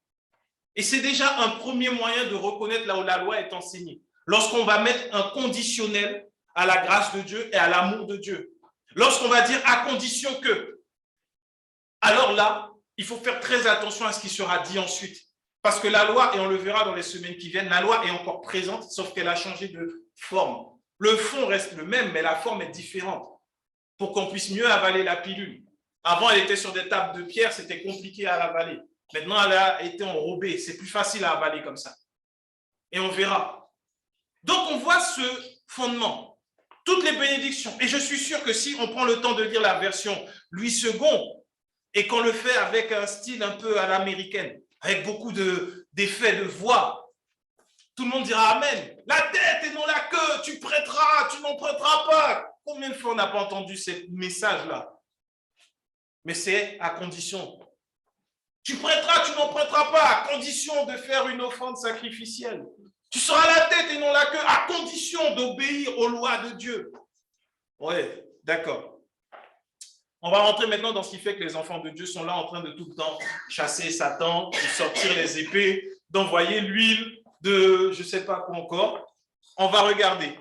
et c'est déjà un premier moyen de reconnaître là où la loi est enseignée, lorsqu'on va mettre un conditionnel à la grâce de Dieu et à l'amour de Dieu, lorsqu'on va dire à condition que, alors là, il faut faire très attention à ce qui sera dit ensuite. Parce que la loi, et on le verra dans les semaines qui viennent, la loi est encore présente, sauf qu'elle a changé de forme. Le fond reste le même, mais la forme est différente pour qu'on puisse mieux avaler la pilule. Avant, elle était sur des tables de pierre, c'était compliqué à l'avaler. Maintenant, elle a été enrobée, c'est plus facile à avaler comme ça. Et on verra. Donc, on voit ce fondement, toutes les bénédictions. Et je suis sûr que si on prend le temps de lire la version Louis II et qu'on le fait avec un style un peu à l'américaine, avec beaucoup d'effets de voix, tout le monde dira Amen. La tête et non la queue, tu prêteras, tu n'en prêteras pas. Combien de fois on n'a pas entendu ces messages-là? Mais c'est à condition. Tu prêteras, tu n'en prêteras pas, à condition de faire une offrande sacrificielle. Tu seras la tête et non la queue, à condition d'obéir aux lois de Dieu. Oui, d'accord. On va rentrer maintenant dans ce qui fait que les enfants de Dieu sont là en train de tout le temps chasser Satan, de sortir les épées, d'envoyer l'huile, de je ne sais pas quoi encore. On va regarder.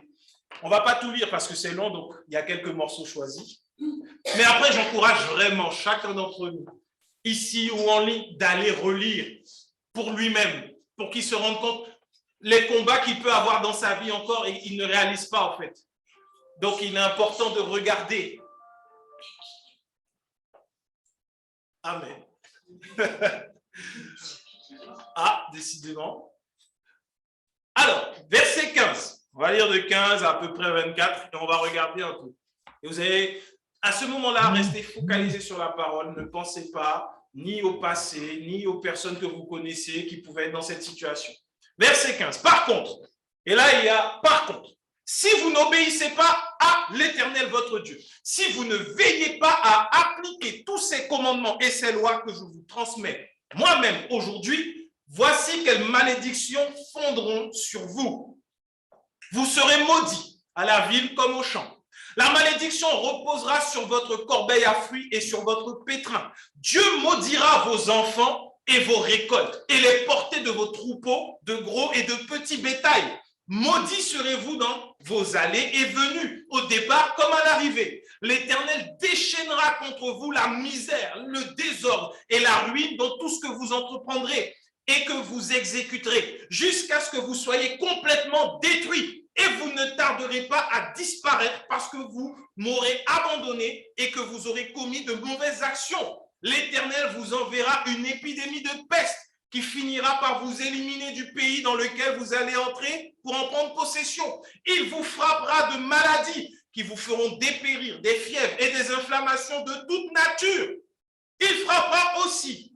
On ne va pas tout lire parce que c'est long, donc il y a quelques morceaux choisis. Mais après, j'encourage vraiment chacun d'entre nous, ici ou en ligne, d'aller relire pour lui-même, pour qu'il se rende compte les combats qu'il peut avoir dans sa vie encore et il ne réalise pas en fait. Donc, il est important de regarder. Amen. Ah, décidément. Alors, verset 15. On va lire de 15 à peu près 24 et on va regarder un peu. Et vous allez, à ce moment-là, rester focalisé sur la parole. Ne pensez pas ni au passé, ni aux personnes que vous connaissez qui pouvaient être dans cette situation. Verset 15. Par contre, et là, il y a par contre, si vous n'obéissez pas à l'Éternel votre Dieu, si vous ne veillez pas à appliquer tous ces commandements et ces lois que je vous transmets moi-même aujourd'hui, voici quelles malédictions fondront sur vous. Vous serez maudits à la ville comme au champ. La malédiction reposera sur votre corbeille à fruits et sur votre pétrin. Dieu maudira vos enfants et vos récoltes et les portées de vos troupeaux de gros et de petits bétails. Maudits serez-vous dans vos allées et venues, au départ comme à l'arrivée. L'Éternel déchaînera contre vous la misère, le désordre et la ruine dans tout ce que vous entreprendrez et que vous exécuterez, jusqu'à ce que vous soyez complètement détruits. Et vous ne tarderez pas à disparaître parce que vous m'aurez abandonné et que vous aurez commis de mauvaises actions. L'Éternel vous enverra une épidémie de peste qui finira par vous éliminer du pays dans lequel vous allez entrer pour en prendre possession. Il vous frappera de maladies qui vous feront dépérir, des fièvres et des inflammations de toute nature. Il frappera aussi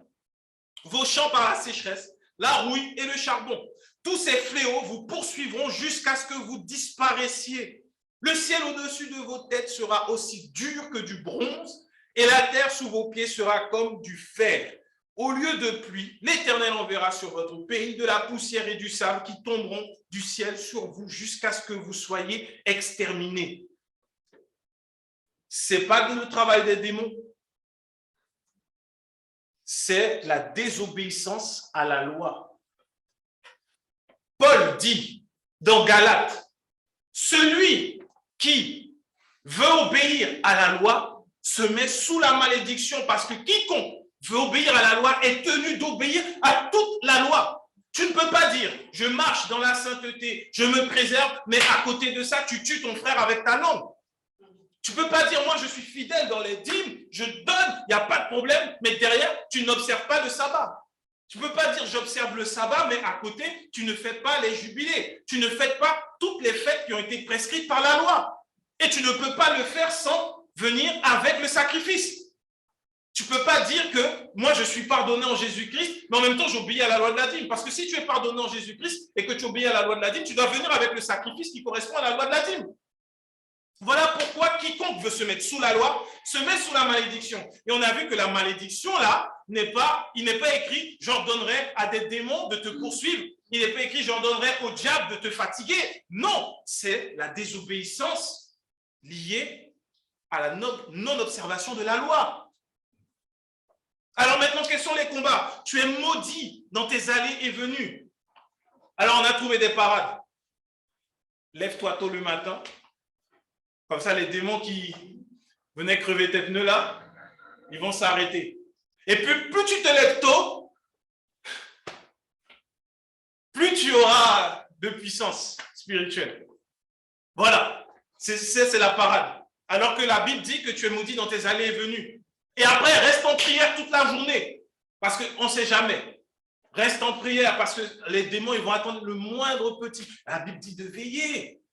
vos champs par la sécheresse, la rouille et le charbon. Tous ces fléaux vous poursuivront jusqu'à ce que vous disparaissiez. Le ciel au-dessus de vos têtes sera aussi dur que du bronze et la terre sous vos pieds sera comme du fer. Au lieu de pluie, l'Éternel enverra sur votre pays de la poussière et du sable qui tomberont du ciel sur vous jusqu'à ce que vous soyez exterminés. Ce n'est pas le travail des démons, c'est la désobéissance à la loi. Paul dit dans Galates, celui qui veut obéir à la loi se met sous la malédiction parce que quiconque veut obéir à la loi est tenu d'obéir à toute la loi. Tu ne peux pas dire, je marche dans la sainteté, je me préserve, mais à côté de ça, tu tues ton frère avec ta langue. Tu ne peux pas dire, moi je suis fidèle dans les dîmes, je donne, il n'y a pas de problème, mais derrière, tu n'observes pas le sabbat. Tu ne peux pas dire, j'observe le sabbat, mais à côté, tu ne fêtes pas les jubilés. Tu ne fêtes pas toutes les fêtes qui ont été prescrites par la loi. Et tu ne peux pas le faire sans venir avec le sacrifice. Tu ne peux pas dire que moi je suis pardonné en Jésus-Christ, mais en même temps j'obéis à la loi de la dîme. Parce que si tu es pardonné en Jésus-Christ et que tu obéis à la loi de la dîme, tu dois venir avec le sacrifice qui correspond à la loi de la dîme. Voilà pourquoi quiconque veut se mettre sous la loi se met sous la malédiction. Et on a vu que la malédiction là, il n'est pas écrit j'ordonnerai à des démons de te poursuivre. Il n'est pas écrit j'ordonnerai au diable de te fatiguer. Non, c'est la désobéissance liée à la non-observation de la loi. Alors maintenant, quels sont les combats? Tu es maudit dans tes allées et venues. Alors on a trouvé des parades. Lève-toi tôt le matin. Comme ça, les démons qui venaient crever tes pneus là, ils vont s'arrêter. Et plus tu te lèves tôt, plus tu auras de puissance spirituelle. Voilà, c'est la parade. Alors que la Bible dit que tu es maudit dans tes allées et venues. Et après, reste en prière toute la journée. Parce qu'on ne sait jamais. Reste en prière parce que les démons, ils vont attendre le moindre petit. La Bible dit de veiller.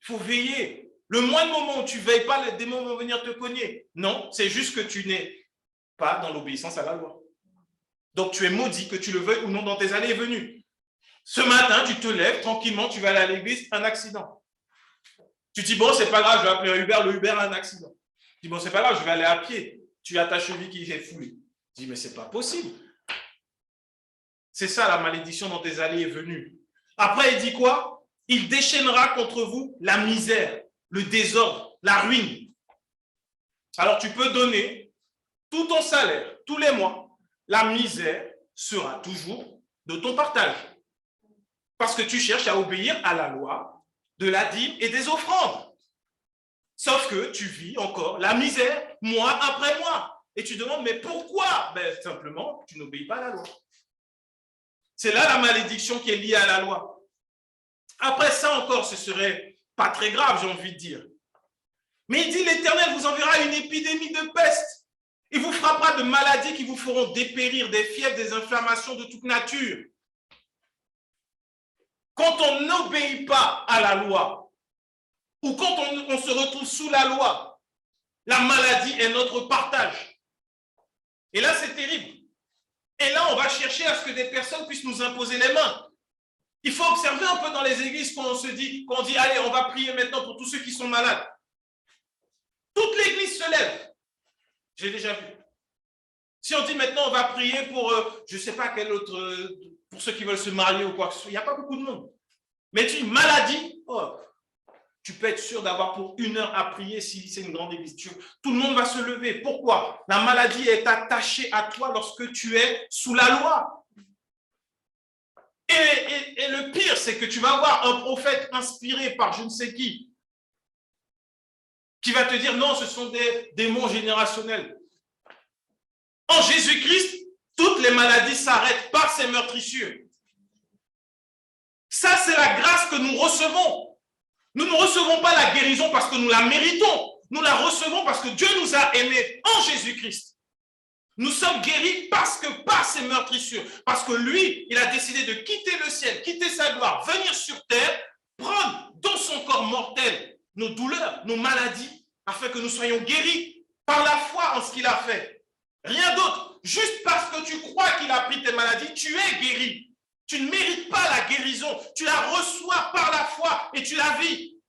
Il faut veiller. Le moindre moment où tu ne veilles pas, les démons vont venir te cogner. Non, c'est juste que tu n'es pas dans l'obéissance à la loi. Donc, tu es maudit, que tu le veuilles ou non, dans tes allées et venues. Ce matin, tu te lèves tranquillement, tu vas aller à l'église, un accident. Tu dis, bon, c'est pas grave, je vais appeler un Uber, le Uber a un accident. Tu dis, bon, c'est pas grave, je vais aller à pied. Tu as ta cheville qui est foulée. Tu dis, mais c'est pas possible. C'est ça la malédiction dans tes allées et venues. Après, il dit quoi? Il déchaînera contre vous la misère, le désordre, la ruine. Alors, tu peux donner tout ton salaire, tous les mois. La misère sera toujours de ton partage. Parce que tu cherches à obéir à la loi de la dîme et des offrandes. Sauf que tu vis encore la misère, mois après mois. Et tu demandes, mais pourquoi? Ben, simplement, tu n'obéis pas à la loi. C'est là la malédiction qui est liée à la loi. Après ça encore, ce serait pas très grave, j'ai envie de dire. Mais il dit, l'Éternel vous enverra une épidémie de peste. Il vous frappera de maladies qui vous feront dépérir, des fièvres, des inflammations de toute nature. Quand on n'obéit pas à la loi, ou quand on se retrouve sous la loi, la maladie est notre partage. Et là, c'est terrible. Et là, on va chercher à ce que des personnes puissent nous imposer les mains. Il faut observer un peu dans les églises quand on dit, allez, on va prier maintenant pour tous ceux qui sont malades. Toute l'église se lève. J'ai déjà vu. Si on dit maintenant, on va prier pour, je ne sais pas quel autre, pour ceux qui veulent se marier ou quoi que ce soit, il n'y a pas beaucoup de monde. Mais tu dis maladie, oh, Tu peux être sûr d'avoir pour 1 heure à prier si c'est une grande église. Tout le monde va se lever. Pourquoi? La maladie est attachée à toi lorsque tu es sous la loi. Et le pire, c'est que tu vas avoir un prophète inspiré par je ne sais qui va te dire non, ce sont des démons générationnels. En Jésus-Christ, toutes les maladies s'arrêtent par ces meurtrissures. Ça, c'est la grâce que nous recevons. Nous ne recevons pas la guérison parce que nous la méritons. Nous la recevons parce que Dieu nous a aimés en Jésus-Christ. Nous sommes guéris parce que par ses meurtrissures, parce que lui, il a décidé de quitter le ciel, quitter sa gloire, venir sur terre, prendre dans son corps mortel nos douleurs, nos maladies, afin que nous soyons guéris par la foi en ce qu'il a fait. Rien d'autre. Juste parce que tu crois qu'il a pris tes maladies, tu es guéri. Tu ne mérites pas la guérison, tu la reçois par la foi et tu la vis.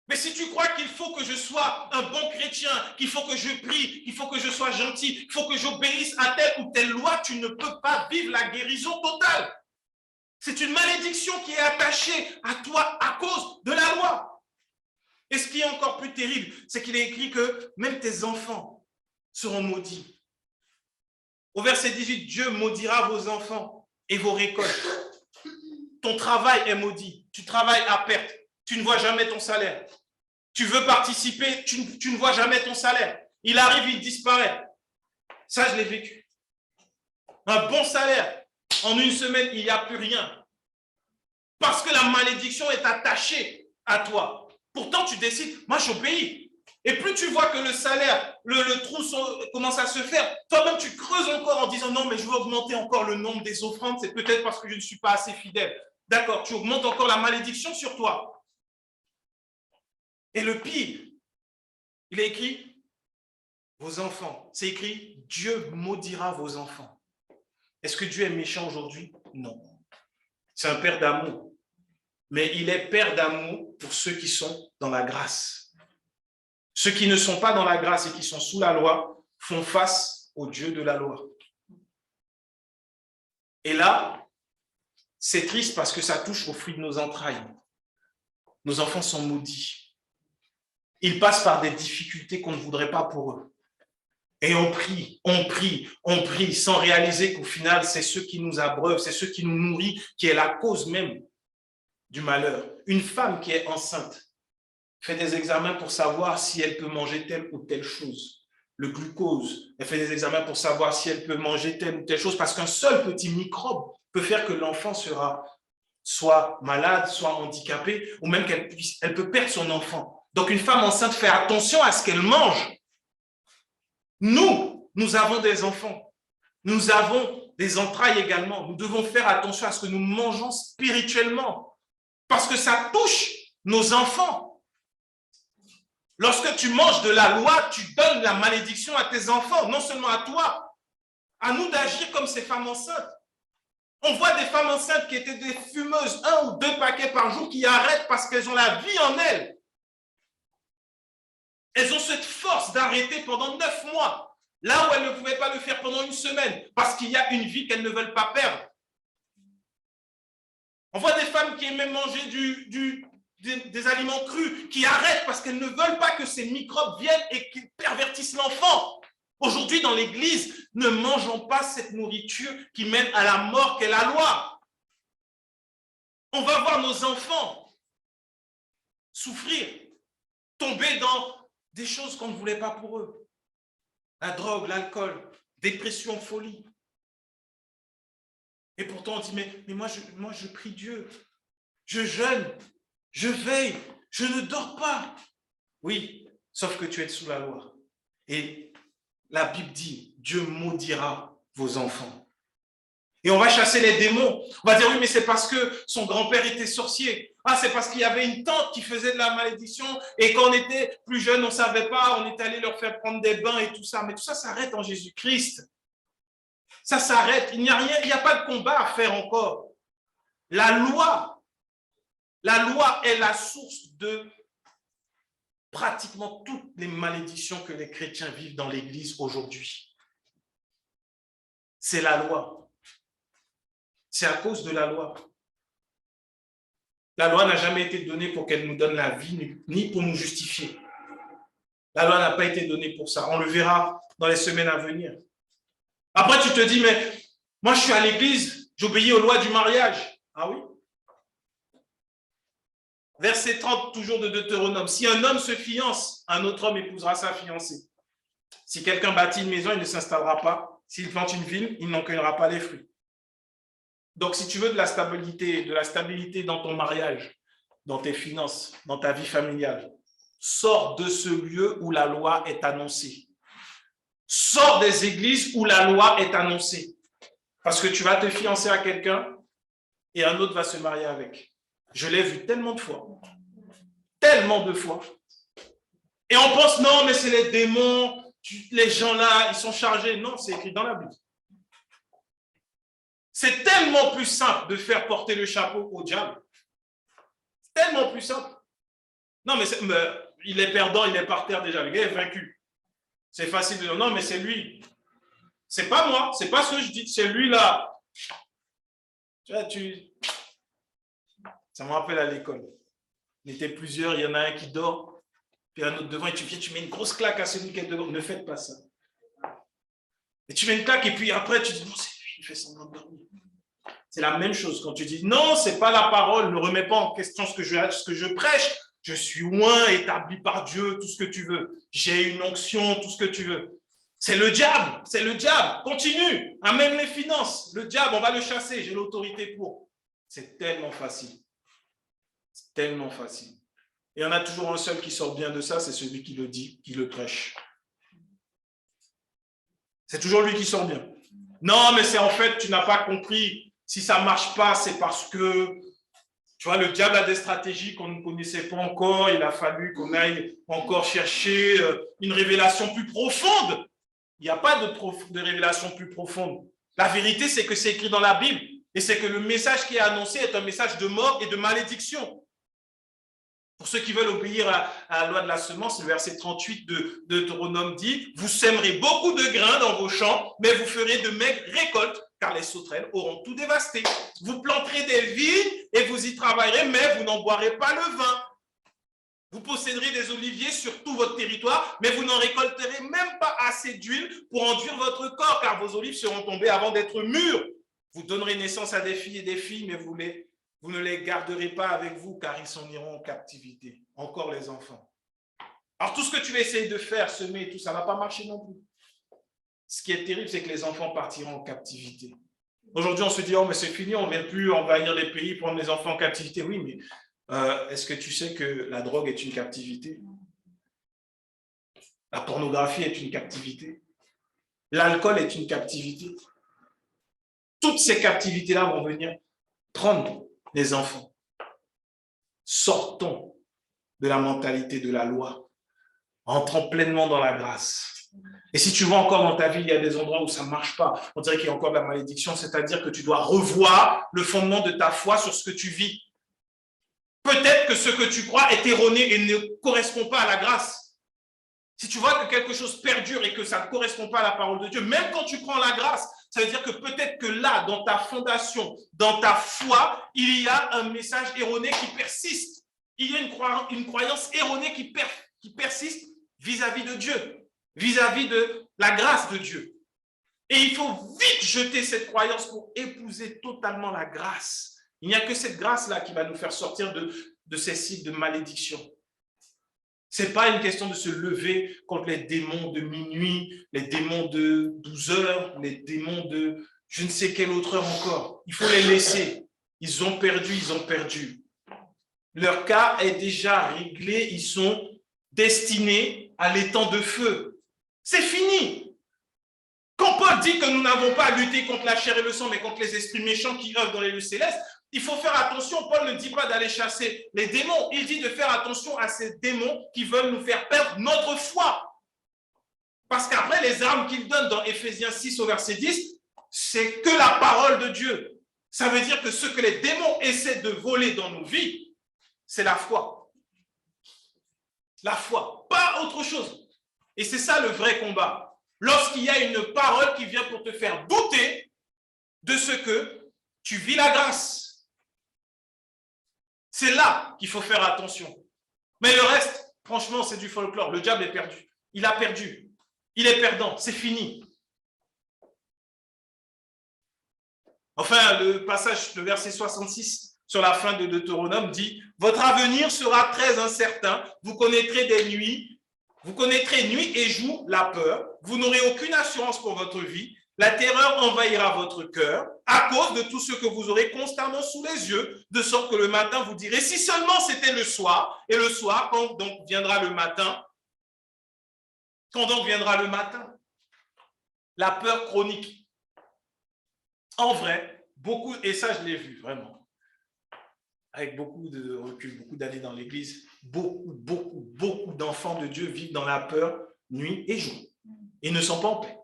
Mais si tu crois qu'il faut que je sois un bon chrétien, qu'il faut que je prie, qu'il faut que je sois gentil, qu'il faut que j'obéisse à telle ou telle loi, tu ne peux pas vivre la guérison totale. C'est une malédiction qui est attachée à toi à cause de la loi. Et ce qui est encore plus terrible, c'est qu'il est écrit que même tes enfants seront maudits. Au verset 18, Dieu maudira vos enfants et vos récoltes. Ton travail est maudit. Tu travailles à perte. Tu ne vois jamais ton salaire. Tu veux participer, tu ne vois jamais ton salaire. Il arrive, il disparaît. Ça, je l'ai vécu. Un bon salaire. En 1 semaine, il n'y a plus rien. Parce que la malédiction est attachée à toi. Pourtant, tu décides, moi, j'obéis. Et plus tu vois que le salaire, le trou commence à se faire, toi-même, tu creuses encore en disant, non, mais je veux augmenter encore le nombre des offrandes. C'est peut-être parce que je ne suis pas assez fidèle. D'accord, tu augmentes encore la malédiction sur toi. Et le pire, il est écrit, vos enfants. C'est écrit, Dieu maudira vos enfants. Est-ce que Dieu est méchant aujourd'hui? Non. C'est un père d'amour. Mais il est père d'amour pour ceux qui sont dans la grâce. Ceux qui ne sont pas dans la grâce et qui sont sous la loi font face au Dieu de la loi. Et là, c'est triste parce que ça touche aux fruits de nos entrailles. Nos enfants sont maudits. Ils passent par des difficultés qu'on ne voudrait pas pour eux. Et on prie, on prie, on prie, sans réaliser qu'au final, c'est ce qui nous abreuve, c'est ce qui nous nourrit, qui est la cause même du malheur. Une femme qui est enceinte fait des examens pour savoir si elle peut manger telle ou telle chose. Le glucose, elle fait des examens pour savoir si elle peut manger telle ou telle chose, parce qu'un seul petit microbe peut faire que l'enfant sera soit malade, soit handicapé, ou même qu'elle peut perdre son enfant. Donc une femme enceinte fait attention à ce qu'elle mange. Nous avons des enfants. Nous avons des entrailles également. Nous devons faire attention à ce que nous mangeons spirituellement, parce que ça touche nos enfants. Lorsque tu manges de la loi, tu donnes la malédiction à tes enfants, non seulement à toi. À nous d'agir comme ces femmes enceintes. On voit des femmes enceintes qui étaient des fumeuses, 1 ou 2 paquets par jour, qui arrêtent parce qu'elles ont la vie en elles. Elles ont cette force d'arrêter pendant 9 mois, là où elles ne pouvaient pas le faire pendant 1 semaine, parce qu'il y a une vie qu'elles ne veulent pas perdre. On voit des femmes qui aimaient manger des aliments crus, qui arrêtent parce qu'elles ne veulent pas que ces microbes viennent et qu'ils pervertissent l'enfant. Aujourd'hui, dans l'Église, ne mangeons pas cette nourriture qui mène à la mort qu'est la loi. On va voir nos enfants souffrir, tomber dans des choses qu'on ne voulait pas pour eux. La drogue, l'alcool, dépression, folie. Et pourtant, on dit, mais moi, je prie Dieu. Je jeûne, je veille, je ne dors pas. Oui, sauf que tu es sous la loi. Et la Bible dit, Dieu maudira vos enfants. Et on va chasser les démons. On va dire, oui, mais c'est parce que son grand-père était sorcier. Ah, c'est parce qu'il y avait une tante qui faisait de la malédiction et quand on était plus jeune, on ne savait pas, on est allé leur faire prendre des bains et tout ça. Mais tout ça s'arrête en Jésus-Christ. Ça s'arrête. Il n'y a rien, il n'y a pas de combat à faire encore. La loi est la source de pratiquement toutes les malédictions que les chrétiens vivent dans l'Église aujourd'hui. C'est la loi. C'est à cause de la loi. La loi n'a jamais été donnée pour qu'elle nous donne la vie, ni pour nous justifier. La loi n'a pas été donnée pour ça. On le verra dans les semaines à venir. Après, tu te dis, mais moi, je suis à l'église, j'obéis aux lois du mariage. Ah oui? Verset 30, toujours de Deutéronome. Si un homme se fiance, un autre homme épousera sa fiancée. Si quelqu'un bâtit une maison, il ne s'installera pas. S'il plante une vigne, il n'en cueillera pas les fruits. Donc, si tu veux de la stabilité dans ton mariage, dans tes finances, dans ta vie familiale, sors de ce lieu où la loi est annoncée. Sors des églises où la loi est annoncée. Parce que tu vas te fiancer à quelqu'un et un autre va se marier avec. Je l'ai vu tellement de fois. Tellement de fois. Et on pense, non, mais c'est les démons, les gens là, ils sont chargés. Non, c'est écrit dans la Bible. C'est tellement plus simple de faire porter le chapeau au diable. Tellement plus simple. Non, mais il est perdant, il est par terre déjà. Le gars est vaincu. C'est facile de dire, non, mais c'est lui. C'est pas moi, c'est pas ce que je dis, c'est lui là. Tu vois, ça me rappelle à l'école. On était plusieurs, il y en a un qui dort, puis un autre devant, et tu mets une grosse claque à celui qui est devant. Ne faites pas ça. Et tu mets une claque, et puis après, tu dis, non, c'est lui, il fait semblant de dormir. C'est la même chose quand tu dis, non, c'est pas la parole, ne remets pas en question ce que je prêche. Je suis loin, établi par Dieu, tout ce que tu veux. J'ai une onction, tout ce que tu veux. C'est le diable, c'est le diable. Continue, amène les finances. Le diable, on va le chasser, j'ai l'autorité pour. C'est tellement facile. C'est tellement facile. Et il y en a toujours un seul qui sort bien de ça, c'est celui qui le dit, qui le prêche. C'est toujours lui qui sort bien. Non, mais c'est en fait, tu n'as pas compris. Si ça ne marche pas, c'est parce que, tu vois, le diable a des stratégies qu'on ne connaissait pas encore. Il a fallu qu'on aille encore chercher une révélation plus profonde. Il n'y a pas de révélation plus profonde. La vérité, c'est que c'est écrit dans la Bible. Et c'est que le message qui est annoncé est un message de mort et de malédiction. Pour ceux qui veulent obéir à la loi de la semence, le verset 38 de Deutéronome dit « Vous sèmerez beaucoup de grains dans vos champs, mais vous ferez de maigres récoltes, car les sauterelles auront tout dévasté. Vous planterez des vignes et vous y travaillerez, mais vous n'en boirez pas le vin. Vous posséderez des oliviers sur tout votre territoire, mais vous n'en récolterez même pas assez d'huile pour enduire votre corps, car vos olives seront tombées avant d'être mûres. Vous donnerez naissance à des filles et des filles, mais vous ne les garderez pas avec vous, car ils s'en iront en captivité. Encore les enfants. Alors tout ce que tu vas essayer de faire, semer, tout ça ne va pas marcher non plus. Ce qui est terrible, c'est que les enfants partiront en captivité. Aujourd'hui, on se dit, oh, mais c'est fini, on ne vient plus envahir les pays, prendre les enfants en captivité. Oui, mais est-ce que tu sais que la drogue est une captivité? La pornographie est une captivité. L'alcool est une captivité. Toutes ces captivités-là vont venir prendre les enfants. Sortons de la mentalité de la loi. Entrons pleinement dans la grâce. Et si tu vois encore dans ta vie, il y a des endroits où ça ne marche pas, on dirait qu'il y a encore de la malédiction, c'est-à-dire que tu dois revoir le fondement de ta foi sur ce que tu vis. Peut-être que ce que tu crois est erroné et ne correspond pas à la grâce. Si tu vois que quelque chose perdure et que ça ne correspond pas à la parole de Dieu, même quand tu prends la grâce, ça veut dire que peut-être que là, dans ta fondation, dans ta foi, il y a un message erroné qui persiste. Il y a une croyance erronée qui persiste vis-à-vis de Dieu, vis-à-vis de la grâce de Dieu. Et il faut vite jeter cette croyance pour épouser totalement la grâce. Il n'y a que cette grâce-là qui va nous faire sortir de ces cycles de malédiction. Ce n'est pas une question de se lever contre les démons de minuit, les démons de 12 heures, les démons de je ne sais quelle autre heure encore. Il faut les laisser. Ils ont perdu. Leur cas est déjà réglé. Ils sont destinés à l'étang de feu. C'est fini. Quand Paul dit que nous n'avons pas à lutter contre la chair et le sang, mais contre les esprits méchants qui œuvrent dans les lieux célestes, il faut faire attention. Paul ne dit pas d'aller chasser les démons. Il dit de faire attention à ces démons qui veulent nous faire perdre notre foi. Parce qu'après, les armes qu'il donne dans Éphésiens 6 au verset 10, c'est que la parole de Dieu. Ça veut dire que ce que les démons essaient de voler dans nos vies, c'est la foi. La foi, pas autre chose. Et c'est ça le vrai combat. Lorsqu'il y a une parole qui vient pour te faire douter de ce que tu vis la grâce. C'est là qu'il faut faire attention. Mais le reste, franchement, c'est du folklore. Le diable est perdu. Il a perdu. Il est perdant. C'est fini. Enfin, le passage, le verset 66 sur la fin de Deutéronome dit « Votre avenir sera très incertain. Vous connaîtrez des nuits. Vous connaîtrez nuit et jour la peur. Vous n'aurez aucune assurance pour votre vie. La terreur envahira votre cœur à cause de tout ce que vous aurez constamment sous les yeux, de sorte que le matin, vous direz, si seulement c'était le soir, et le soir, quand donc viendra le matin, la peur chronique. En vrai, beaucoup, et ça je l'ai vu vraiment, avec beaucoup de recul, beaucoup d'années dans l'église, beaucoup d'enfants de Dieu vivent dans la peur nuit et jour. Ils ne sont pas en paix.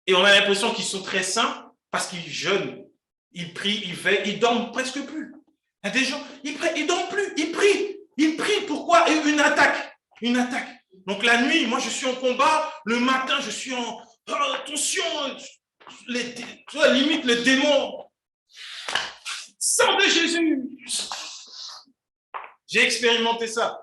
Et on a l'impression qu'ils sont très saints parce qu'ils jeûnent, ils prient, ils veillent, ils dorment presque plus. Il y a des gens, ils ne dorment plus, ils prient. Pourquoi? Et une attaque. Donc la nuit, moi je suis en combat, le matin je suis en attention, limite le démon. Sang de Jésus. J'ai expérimenté ça.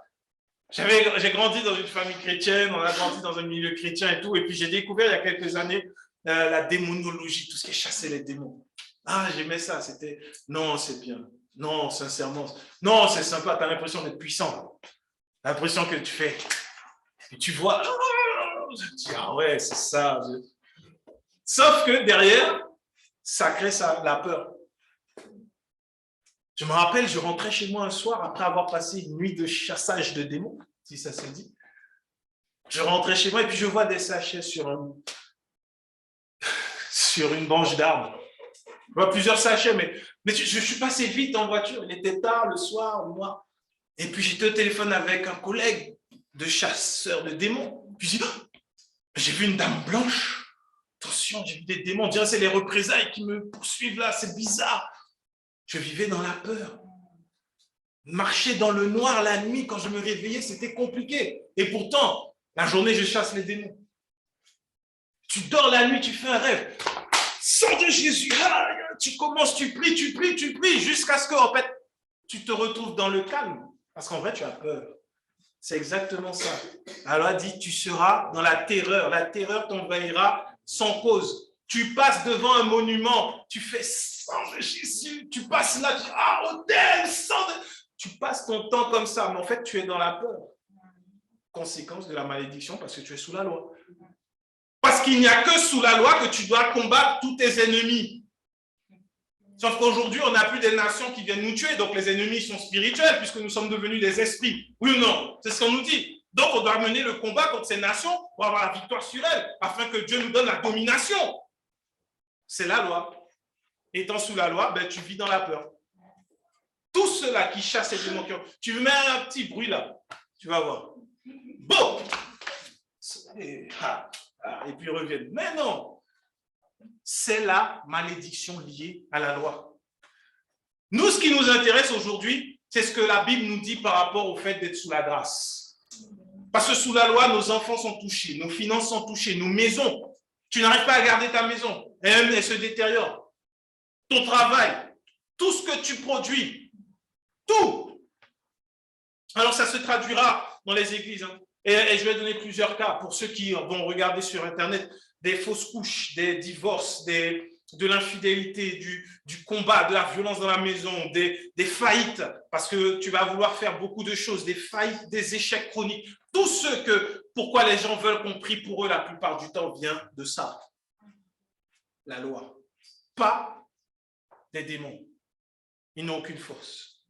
J'ai grandi dans une famille chrétienne, on a grandi dans un milieu chrétien et tout, et puis j'ai découvert il y a quelques années la démonologie, tout ce qui est chasser les démons. Ah, j'aimais ça, c'était, non, c'est bien, non, sincèrement, non, c'est sympa, tu as l'impression d'être puissant, tu as l'impression que tu fais, et tu vois, je dis, ah ouais, c'est ça. Sauf que derrière, ça crée la peur. Je me rappelle, je rentrais chez moi un soir après avoir passé une nuit de chassage de démons, si ça se dit. Je rentrais chez moi et puis je vois des sachets sur une branche d'arbre. Je vois plusieurs sachets, mais je suis passé vite en voiture. Il était tard le soir, moi. Et puis j'étais au téléphone avec un collègue de chasseur de démons. Puis je dis, oh, j'ai vu une dame blanche. Attention, j'ai vu des démons. On dirait que c'est les représailles qui me poursuivent là. C'est bizarre. Je vivais dans la peur. Marcher dans le noir la nuit, quand je me réveillais, c'était compliqué. Et pourtant, la journée, je chasse les démons. Tu dors la nuit, tu fais un rêve. Sang de Jésus, tu commences, tu pries, jusqu'à ce que, en fait, tu te retrouves dans le calme. Parce qu'en vrai, tu as peur. C'est exactement ça. Alors, elle dit, tu seras dans la terreur. La terreur t'envahira sans cause. Tu passes devant un monument, tu fais sang de Jésus, tu passes là, autel, sang de... Tu passes ton temps comme ça, mais en fait, tu es dans la peur. Conséquence de la malédiction parce que tu es sous la loi. Parce qu'il n'y a que sous la loi que tu dois combattre tous tes ennemis. Sauf qu'aujourd'hui, on n'a plus des nations qui viennent nous tuer, donc les ennemis sont spirituels puisque nous sommes devenus des esprits. Oui ou non? C'est ce qu'on nous dit. Donc, on doit mener le combat contre ces nations pour avoir la victoire sur elles, afin que Dieu nous donne la domination. C'est la loi. Étant sous la loi, ben, tu vis dans la peur. Tous ceux-là qui chassent les démons, tu mets un petit bruit là, tu vas voir. Bon! Et puis ils reviennent. Mais non! C'est la malédiction liée à la loi. Nous, ce qui nous intéresse aujourd'hui, c'est ce que la Bible nous dit par rapport au fait d'être sous la grâce. Parce que sous la loi, nos enfants sont touchés, nos finances sont touchées, nos maisons. Tu n'arrives pas à garder ta maison. Elle se détériore. Ton travail, tout ce que tu produis, tout. Alors, ça se traduira dans les églises. Et je vais donner plusieurs cas pour ceux qui vont regarder sur Internet des fausses couches, des divorces, de l'infidélité, du combat, de la violence dans la maison, des faillites, parce que tu vas vouloir faire beaucoup de choses, des faillites, des échecs chroniques. Tout ce pourquoi les gens veulent qu'on prie pour eux la plupart du temps vient de ça. La loi. Pas des démons. Ils n'ont aucune force.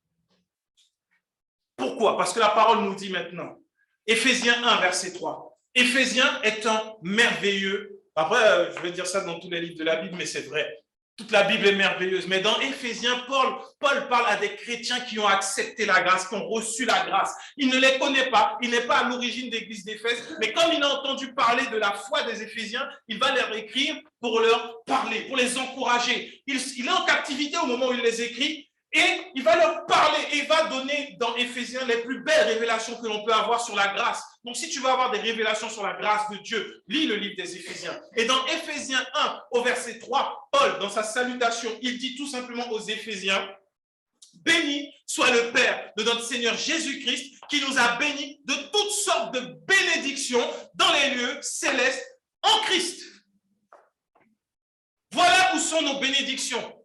Pourquoi? Parce que la parole nous dit maintenant, Éphésiens 1, verset 3. Éphésiens est un merveilleux, après je vais dire ça dans tous les livres de la Bible, mais c'est vrai, toute la Bible est merveilleuse, mais dans Éphésiens, Paul parle à des chrétiens qui ont accepté la grâce, qui ont reçu la grâce. Il ne les connaît pas, il n'est pas à l'origine de l'église d'Éphèse, mais comme il a entendu parler de la foi des Éphésiens, il va leur écrire pour leur parler, pour les encourager. Il est en captivité au moment où il les écrit, et il va leur parler et il va donner dans Éphésiens les plus belles révélations que l'on peut avoir sur la grâce. Donc, si tu veux avoir des révélations sur la grâce de Dieu, lis le livre des Éphésiens. Et dans Éphésiens 1, au verset 3, Paul, dans sa salutation, il dit tout simplement aux Éphésiens, béni soit le Père de notre Seigneur Jésus-Christ qui nous a bénis de toutes sortes de bénédictions dans les lieux célestes en Christ. Voilà où sont nos bénédictions.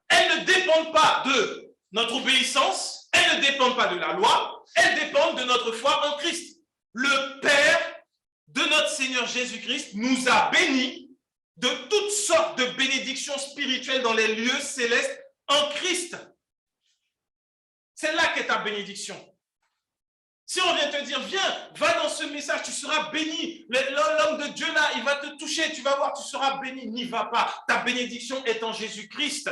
Elles ne dépendent pas de notre obéissance, elles ne dépendent pas de la loi, elles dépendent de notre foi en Christ. Le Père de notre Seigneur Jésus-Christ nous a bénis de toutes sortes de bénédictions spirituelles dans les lieux célestes en Christ. C'est là qu'est ta bénédiction. Si on vient te dire, viens, va dans ce message, tu seras béni. L'homme de Dieu là, il va te toucher, tu vas voir, tu seras béni. N'y va pas. Ta bénédiction est en Jésus-Christ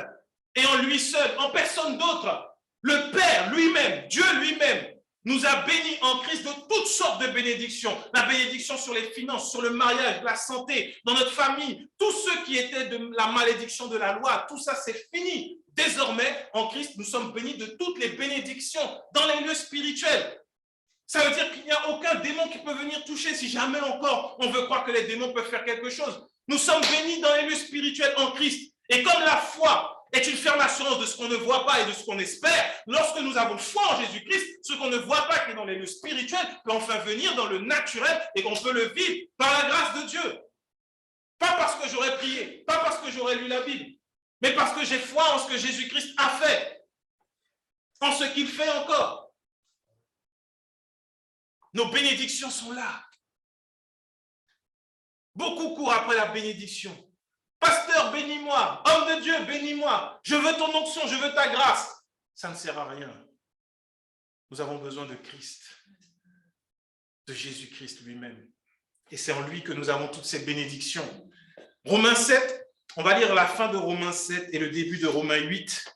et en lui seul, en personne d'autre. Le Père lui-même, Dieu lui-même, nous a bénis en Christ de toutes sortes de bénédictions. La bénédiction sur les finances, sur le mariage, la santé, dans notre famille. Tout ce qui était de la malédiction de la loi, tout ça c'est fini. Désormais, en Christ, nous sommes bénis de toutes les bénédictions dans les lieux spirituels. Ça veut dire qu'il n'y a aucun démon qui peut venir toucher si jamais encore on veut croire que les démons peuvent faire quelque chose. Nous sommes bénis dans les lieux spirituels en Christ. Et comme la foi est une ferme assurance de ce qu'on ne voit pas et de ce qu'on espère, lorsque nous avons foi en Jésus-Christ, ce qu'on ne voit pas qui est dans les lieux spirituels peut enfin venir dans le naturel et qu'on peut le vivre par la grâce de Dieu. Pas parce que j'aurais prié, pas parce que j'aurais lu la Bible, mais parce que j'ai foi en ce que Jésus-Christ a fait, en ce qu'il fait encore. Nos bénédictions sont là. Beaucoup courent après la bénédiction. Pasteur, bénis-moi. Homme de Dieu, bénis-moi. Je veux ton onction, je veux ta grâce. Ça ne sert à rien. Nous avons besoin de Christ, de Jésus-Christ lui-même. Et c'est en lui que nous avons toutes ces bénédictions. Romains 7, on va lire la fin de Romains 7 et le début de Romains 8.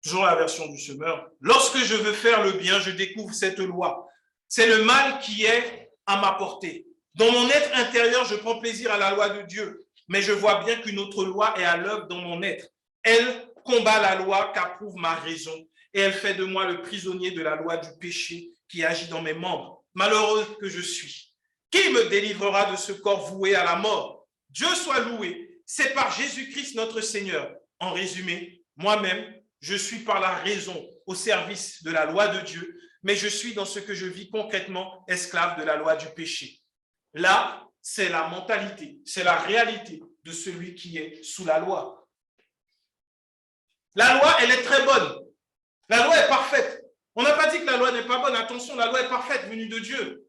Toujours la version du semeur. Lorsque je veux faire le bien, je découvre cette loi. C'est le mal qui est à ma portée. Dans mon être intérieur, je prends plaisir à la loi de Dieu, mais je vois bien qu'une autre loi est à l'œuvre dans mon être. Elle combat la loi qu'approuve ma raison et elle fait de moi le prisonnier de la loi du péché qui agit dans mes membres. Malheureux que je suis. Qui me délivrera de ce corps voué à la mort? Dieu soit loué. C'est par Jésus-Christ notre Seigneur. En résumé, moi-même, je suis par la raison au service de la loi de Dieu, mais je suis dans ce que je vis concrètement esclave de la loi du péché. Là, c'est la mentalité, c'est la réalité de celui qui est sous la loi. La loi, elle est très bonne. La loi est parfaite. On n'a pas dit que la loi n'est pas bonne. Attention, la loi est parfaite, venue de Dieu.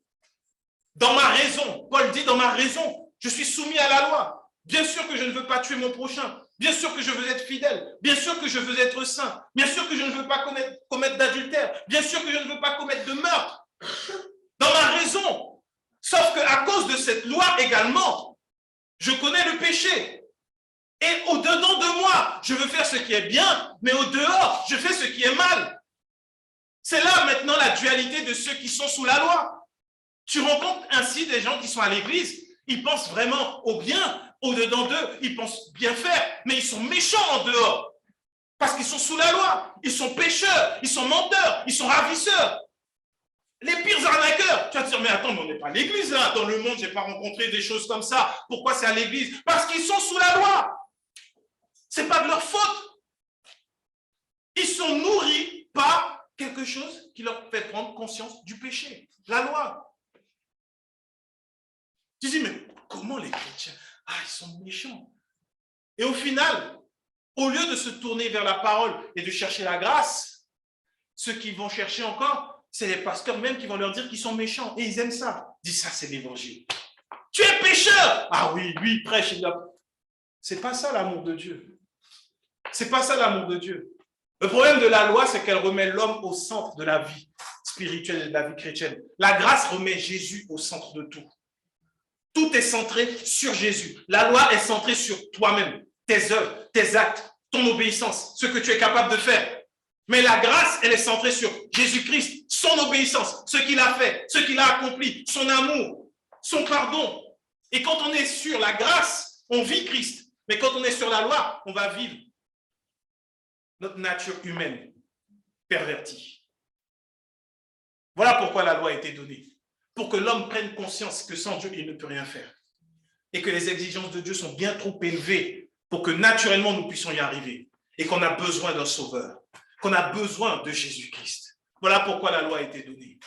Dans ma raison, Paul dit dans ma raison, je suis soumis à la loi. Bien sûr que je ne veux pas tuer mon prochain. Bien sûr que je veux être fidèle. Bien sûr que je veux être saint. Bien sûr que je ne veux pas commettre d'adultère. Bien sûr que je ne veux pas commettre de meurtre. Dans ma raison. Sauf qu'à cause de cette loi également, je connais le péché. Et au-dedans de moi, je veux faire ce qui est bien, mais au-dehors, je fais ce qui est mal. C'est là maintenant la dualité de ceux qui sont sous la loi. Tu rencontres ainsi des gens qui sont à l'église, ils pensent vraiment au bien, au-dedans d'eux, ils pensent bien faire, mais ils sont méchants en dehors. Parce qu'ils sont sous la loi, ils sont pécheurs, ils sont menteurs, ils sont ravisseurs. Les pires arnaqueurs. Tu vas te dire, mais attends, mais on n'est pas à l'église là, dans le monde, je n'ai pas rencontré des choses comme ça. Pourquoi c'est à l'église? Parce qu'ils sont sous la loi. Ce n'est pas de leur faute. Ils sont nourris par quelque chose qui leur fait prendre conscience du péché, la loi. Tu dis, mais comment les chrétiens? Ah, ils sont méchants. Et au final, au lieu de se tourner vers la parole et de chercher la grâce, ceux qui vont chercher encore, c'est les pasteurs même qui vont leur dire qu'ils sont méchants. Et ils aiment ça. Dis ça, c'est l'évangile. Tu es pécheur. Ah oui, lui, il prêche. C'est pas ça l'amour de Dieu. C'est pas ça l'amour de Dieu. Le problème de la loi, c'est qu'elle remet l'homme au centre de la vie spirituelle et de la vie chrétienne. La grâce remet Jésus au centre de tout. Tout est centré sur Jésus. La loi est centrée sur toi-même, tes œuvres, tes actes, ton obéissance, ce que tu es capable de faire. Mais la grâce, elle est centrée sur Jésus-Christ, son obéissance, ce qu'il a fait, ce qu'il a accompli, son amour, son pardon. Et quand on est sur la grâce, on vit Christ. Mais quand on est sur la loi, on va vivre notre nature humaine pervertie. Voilà pourquoi la loi a été donnée. Pour que l'homme prenne conscience que sans Dieu, il ne peut rien faire. et que les exigences de Dieu sont bien trop élevées pour que naturellement nous puissions y arriver et qu'on a besoin d'un sauveur, qu'on a besoin de Jésus-Christ. Voilà pourquoi la loi a été donnée.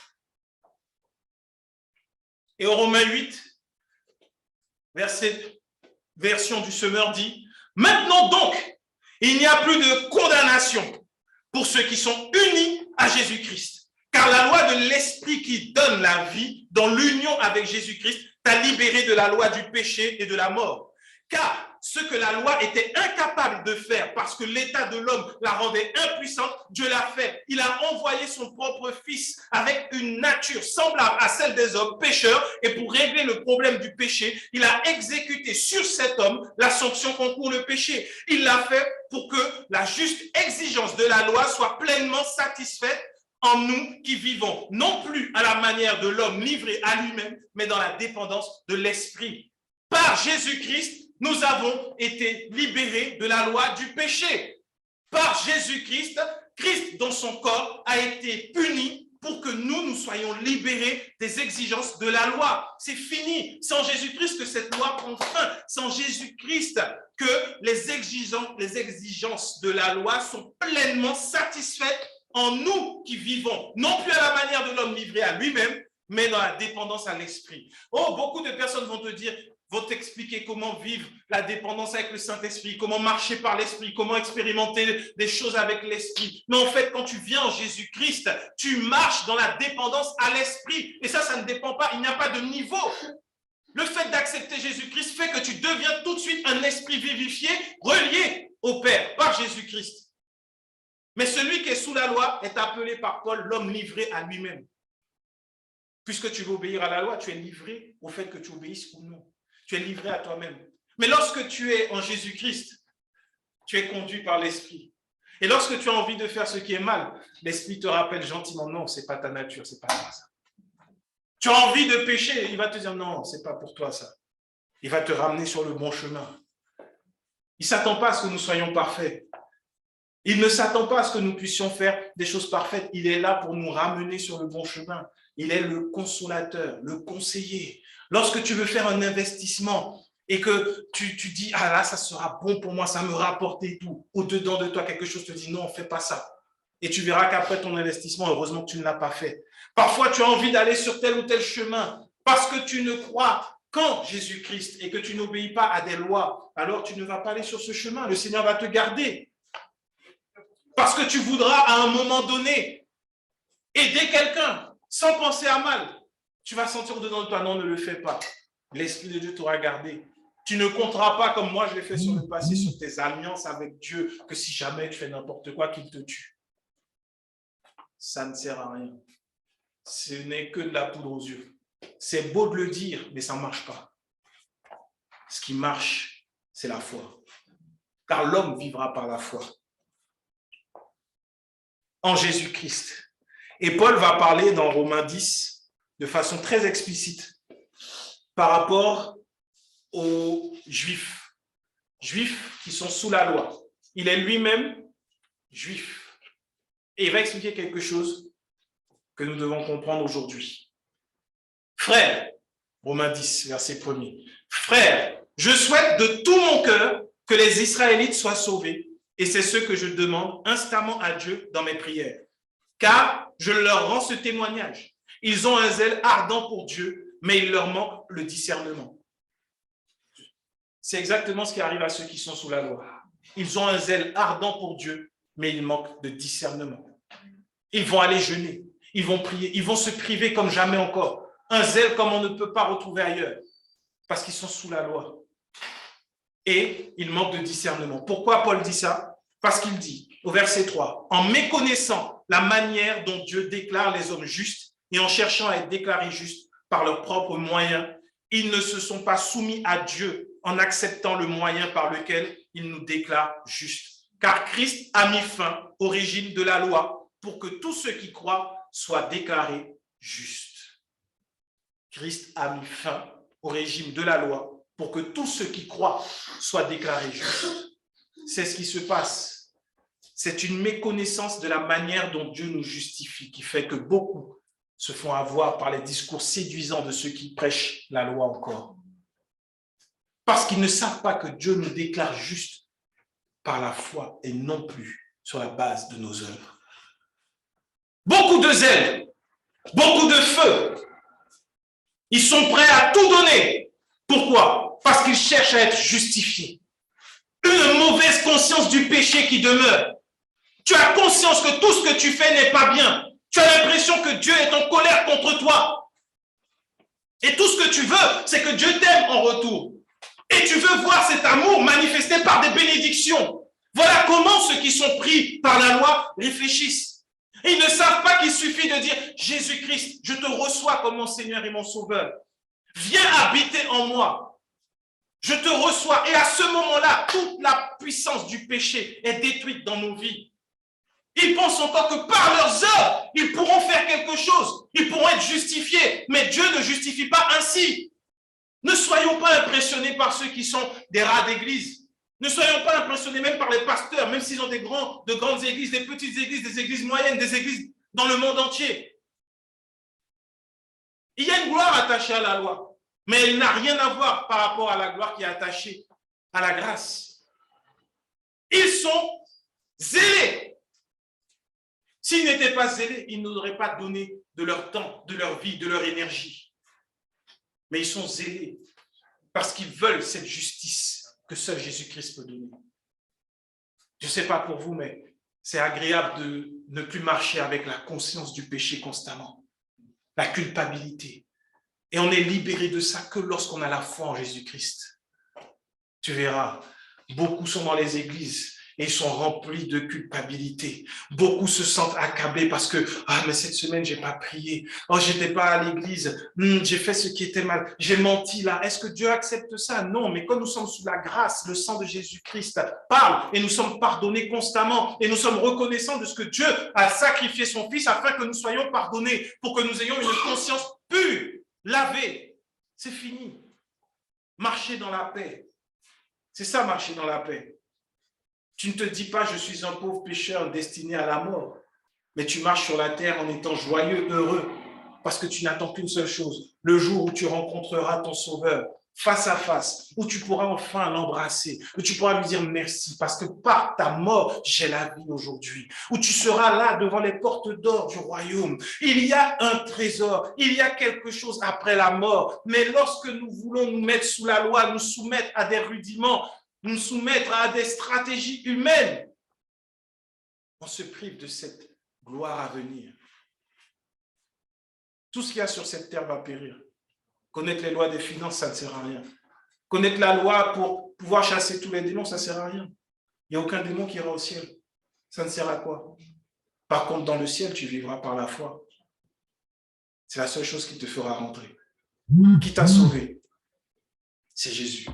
Et au Romains 8, version du Semeur dit, « Maintenant donc, il n'y a plus de condamnation pour ceux qui sont unis à Jésus-Christ. Car la loi de l'Esprit qui donne la vie dans l'union avec Jésus-Christ t'a libéré de la loi du péché et de la mort. Car ce que la loi était incapable de faire parce que l'état de l'homme la rendait impuissante, Dieu l'a fait. Il a envoyé son propre Fils avec une nature semblable à celle des hommes pécheurs et pour régler le problème du péché, il a exécuté sur cet homme la sanction qu'encourt le péché. Il l'a fait pour que la juste exigence de la loi soit pleinement satisfaite en nous qui vivons, non plus à la manière de l'homme livré à lui-même, mais dans la dépendance de l'Esprit. Par Jésus-Christ, nous avons été libérés de la loi du péché. Par Jésus-Christ, Christ dans son corps a été puni pour que nous soyons libérés des exigences de la loi. C'est fini. Sans Jésus-Christ que cette loi prend fin. Sans Jésus-Christ que les exigences de la loi sont pleinement satisfaites en nous qui vivons, non plus à la manière de l'homme livré à lui-même, mais dans la dépendance à l'Esprit. Oh, beaucoup de personnes vont te dire, vont t'expliquer comment vivre la dépendance avec le Saint-Esprit, comment marcher par l'Esprit, comment expérimenter des choses avec l'Esprit. Mais en fait, quand tu viens en Jésus-Christ, tu marches dans la dépendance à l'Esprit. Et ça ne dépend pas, il n'y a pas de niveau. Le fait d'accepter Jésus-Christ fait que tu deviens tout de suite un esprit vivifié, relié au Père, par Jésus-Christ. Mais celui qui est sous la loi est appelé par Paul l'homme livré à lui-même. Puisque tu veux obéir à la loi, tu es livré au fait que tu obéisses ou non. Tu es livré à toi-même. Mais lorsque tu es en Jésus-Christ, tu es conduit par l'Esprit. Et lorsque tu as envie de faire ce qui est mal, l'Esprit te rappelle gentiment, non, ce n'est pas ta nature, ce n'est pas toi ça. Tu as envie de pécher, il va te dire, non, ce n'est pas pour toi ça. Il va te ramener sur le bon chemin. Il ne s'attend pas à ce que nous soyons parfaits. Il ne s'attend pas à ce que nous puissions faire des choses parfaites. Il est là pour nous ramener sur le bon chemin. Il est le consolateur, le conseiller. Lorsque tu veux faire un investissement et que tu dis, ah là, ça sera bon pour moi, ça me rapporte et tout, au-dedans de toi, quelque chose te dit, non, fais pas ça. Et tu verras qu'après ton investissement, heureusement que tu ne l'as pas fait. Parfois, tu as envie d'aller sur tel ou tel chemin parce que tu ne crois qu'en Jésus-Christ et que tu n'obéis pas à des lois. Alors, tu ne vas pas aller sur ce chemin. Le Seigneur va te garder. Parce que tu voudras à un moment donné aider quelqu'un sans penser à mal. Tu vas sentir dedans de toi, non, ne le fais pas. L'Esprit de Dieu t'aura gardé. Tu ne compteras pas comme moi je l'ai fait sur le passé, sur tes alliances avec Dieu, que si jamais tu fais n'importe quoi, qu'il te tue. Ça ne sert à rien. Ce n'est que de la poudre aux yeux. C'est beau de le dire, mais ça ne marche pas. Ce qui marche, c'est la foi. Car l'homme vivra par la foi. En Jésus-Christ. Et Paul va parler dans Romains 10 de façon très explicite par rapport aux Juifs qui sont sous la loi. Il est lui-même juif. Et il va expliquer quelque chose que nous devons comprendre aujourd'hui. Frères, Romains 10, verset 1er. Frères, je souhaite de tout mon cœur que les Israélites soient sauvés. Et c'est ce que je demande instamment à Dieu dans mes prières. Car je leur rends ce témoignage. Ils ont un zèle ardent pour Dieu, mais il leur manque le discernement. C'est exactement ce qui arrive à ceux qui sont sous la loi. Ils ont un zèle ardent pour Dieu, mais il manque de discernement. Ils vont aller jeûner, ils vont prier, ils vont se priver comme jamais encore. Un zèle comme on ne peut pas retrouver ailleurs, parce qu'ils sont sous la loi. Et il manque de discernement. Pourquoi Paul dit ça? Parce qu'il dit, au verset 3, en méconnaissant la manière dont Dieu déclare les hommes justes et en cherchant à être déclarés justes par leurs propres moyens, ils ne se sont pas soumis à Dieu en acceptant le moyen par lequel il nous déclare justes. Car Christ a mis fin au régime de la loi pour que tous ceux qui croient soient déclarés justes. Christ a mis fin au régime de la loi pour que tous ceux qui croient soient déclarés justes. C'est ce qui se passe. C'est une méconnaissance de la manière dont Dieu nous justifie qui fait que beaucoup se font avoir par les discours séduisants de ceux qui prêchent la loi encore. Parce qu'ils ne savent pas que Dieu nous déclare juste par la foi et non plus sur la base de nos œuvres. Beaucoup de zèle, beaucoup de feu. Ils sont prêts à tout donner. Pourquoi? Parce qu'ils cherchent à être justifiés. Une mauvaise conscience du péché qui demeure. Tu as conscience que tout ce que tu fais n'est pas bien. Tu as l'impression que Dieu est en colère contre toi. Et tout ce que tu veux, c'est que Dieu t'aime en retour. Et tu veux voir cet amour manifesté par des bénédictions. Voilà comment ceux qui sont pris par la loi réfléchissent. Ils ne savent pas qu'il suffit de dire « Jésus-Christ, je te reçois comme mon Seigneur et mon Sauveur. Viens habiter en moi. Je te reçois. » Et à ce moment-là, toute la puissance du péché est détruite dans nos vies. Ils pensent encore que par leurs œuvres, ils pourront faire quelque chose. Ils pourront être justifiés. Mais Dieu ne justifie pas ainsi. Ne soyons pas impressionnés par ceux qui sont des rats d'église. Ne soyons pas impressionnés même par les pasteurs, même s'ils ont de grandes églises, des petites églises, des églises moyennes, des églises dans le monde entier. Il y a une gloire attachée à la loi, mais elle n'a rien à voir par rapport à la gloire qui est attachée à la grâce. Ils sont zélés. S'ils n'étaient pas zélés, ils n'auraient pas donné de leur temps, de leur vie, de leur énergie. Mais ils sont zélés parce qu'ils veulent cette justice que seul Jésus-Christ peut donner. Je ne sais pas pour vous, mais c'est agréable de ne plus marcher avec la conscience du péché constamment, la culpabilité. Et on est libéré de ça que lorsqu'on a la foi en Jésus-Christ. Tu verras, beaucoup sont dans les églises et ils sont remplis de culpabilité. Beaucoup se sentent accablés parce que « Ah, mais cette semaine, je n'ai pas prié. Oh, je n'étais pas à l'église. J'ai fait ce qui était mal. J'ai menti là. » Est-ce que Dieu accepte ça? Non, mais quand nous sommes sous la grâce, le sang de Jésus-Christ parle et nous sommes pardonnés constamment et nous sommes reconnaissants de ce que Dieu a sacrifié son Fils afin que nous soyons pardonnés, pour que nous ayons une conscience pure, lavée. C'est fini. Marcher dans la paix. C'est ça, marcher dans la paix. Tu ne te dis pas, je suis un pauvre pécheur destiné à la mort. Mais tu marches sur la terre en étant joyeux, heureux, parce que tu n'attends qu'une seule chose. Le jour où tu rencontreras ton Sauveur, face à face, où tu pourras enfin l'embrasser, où tu pourras lui dire merci, parce que par ta mort, j'ai la vie aujourd'hui. Où tu seras là devant les portes d'or du royaume. Il y a un trésor, il y a quelque chose après la mort. Mais lorsque nous voulons nous mettre sous la loi, nous soumettre à des rudiments, nous soumettre à des stratégies humaines, on se prive de cette gloire à venir. Tout ce qu'il y a sur cette terre va périr. Connaître les lois des finances, ça ne sert à rien. Connaître la loi pour pouvoir chasser tous les démons, ça ne sert à rien. Il n'y a aucun démon qui ira au ciel. Ça ne sert à quoi? Par contre, dans le ciel, tu vivras par la foi. C'est la seule chose qui te fera rentrer. Qui t'a sauvé? C'est Jésus.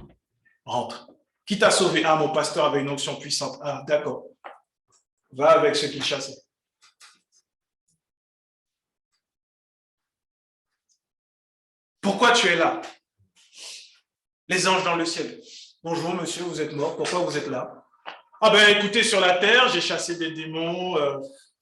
Rentre. Qui t'a sauvé? Ah, mon pasteur avait une onction puissante. Ah, d'accord. Va avec ceux qui chassaient. Pourquoi tu es là? Les anges dans le ciel. Bonjour monsieur, vous êtes mort. Pourquoi vous êtes là? Ah ben écoutez, sur la terre, j'ai chassé des démons.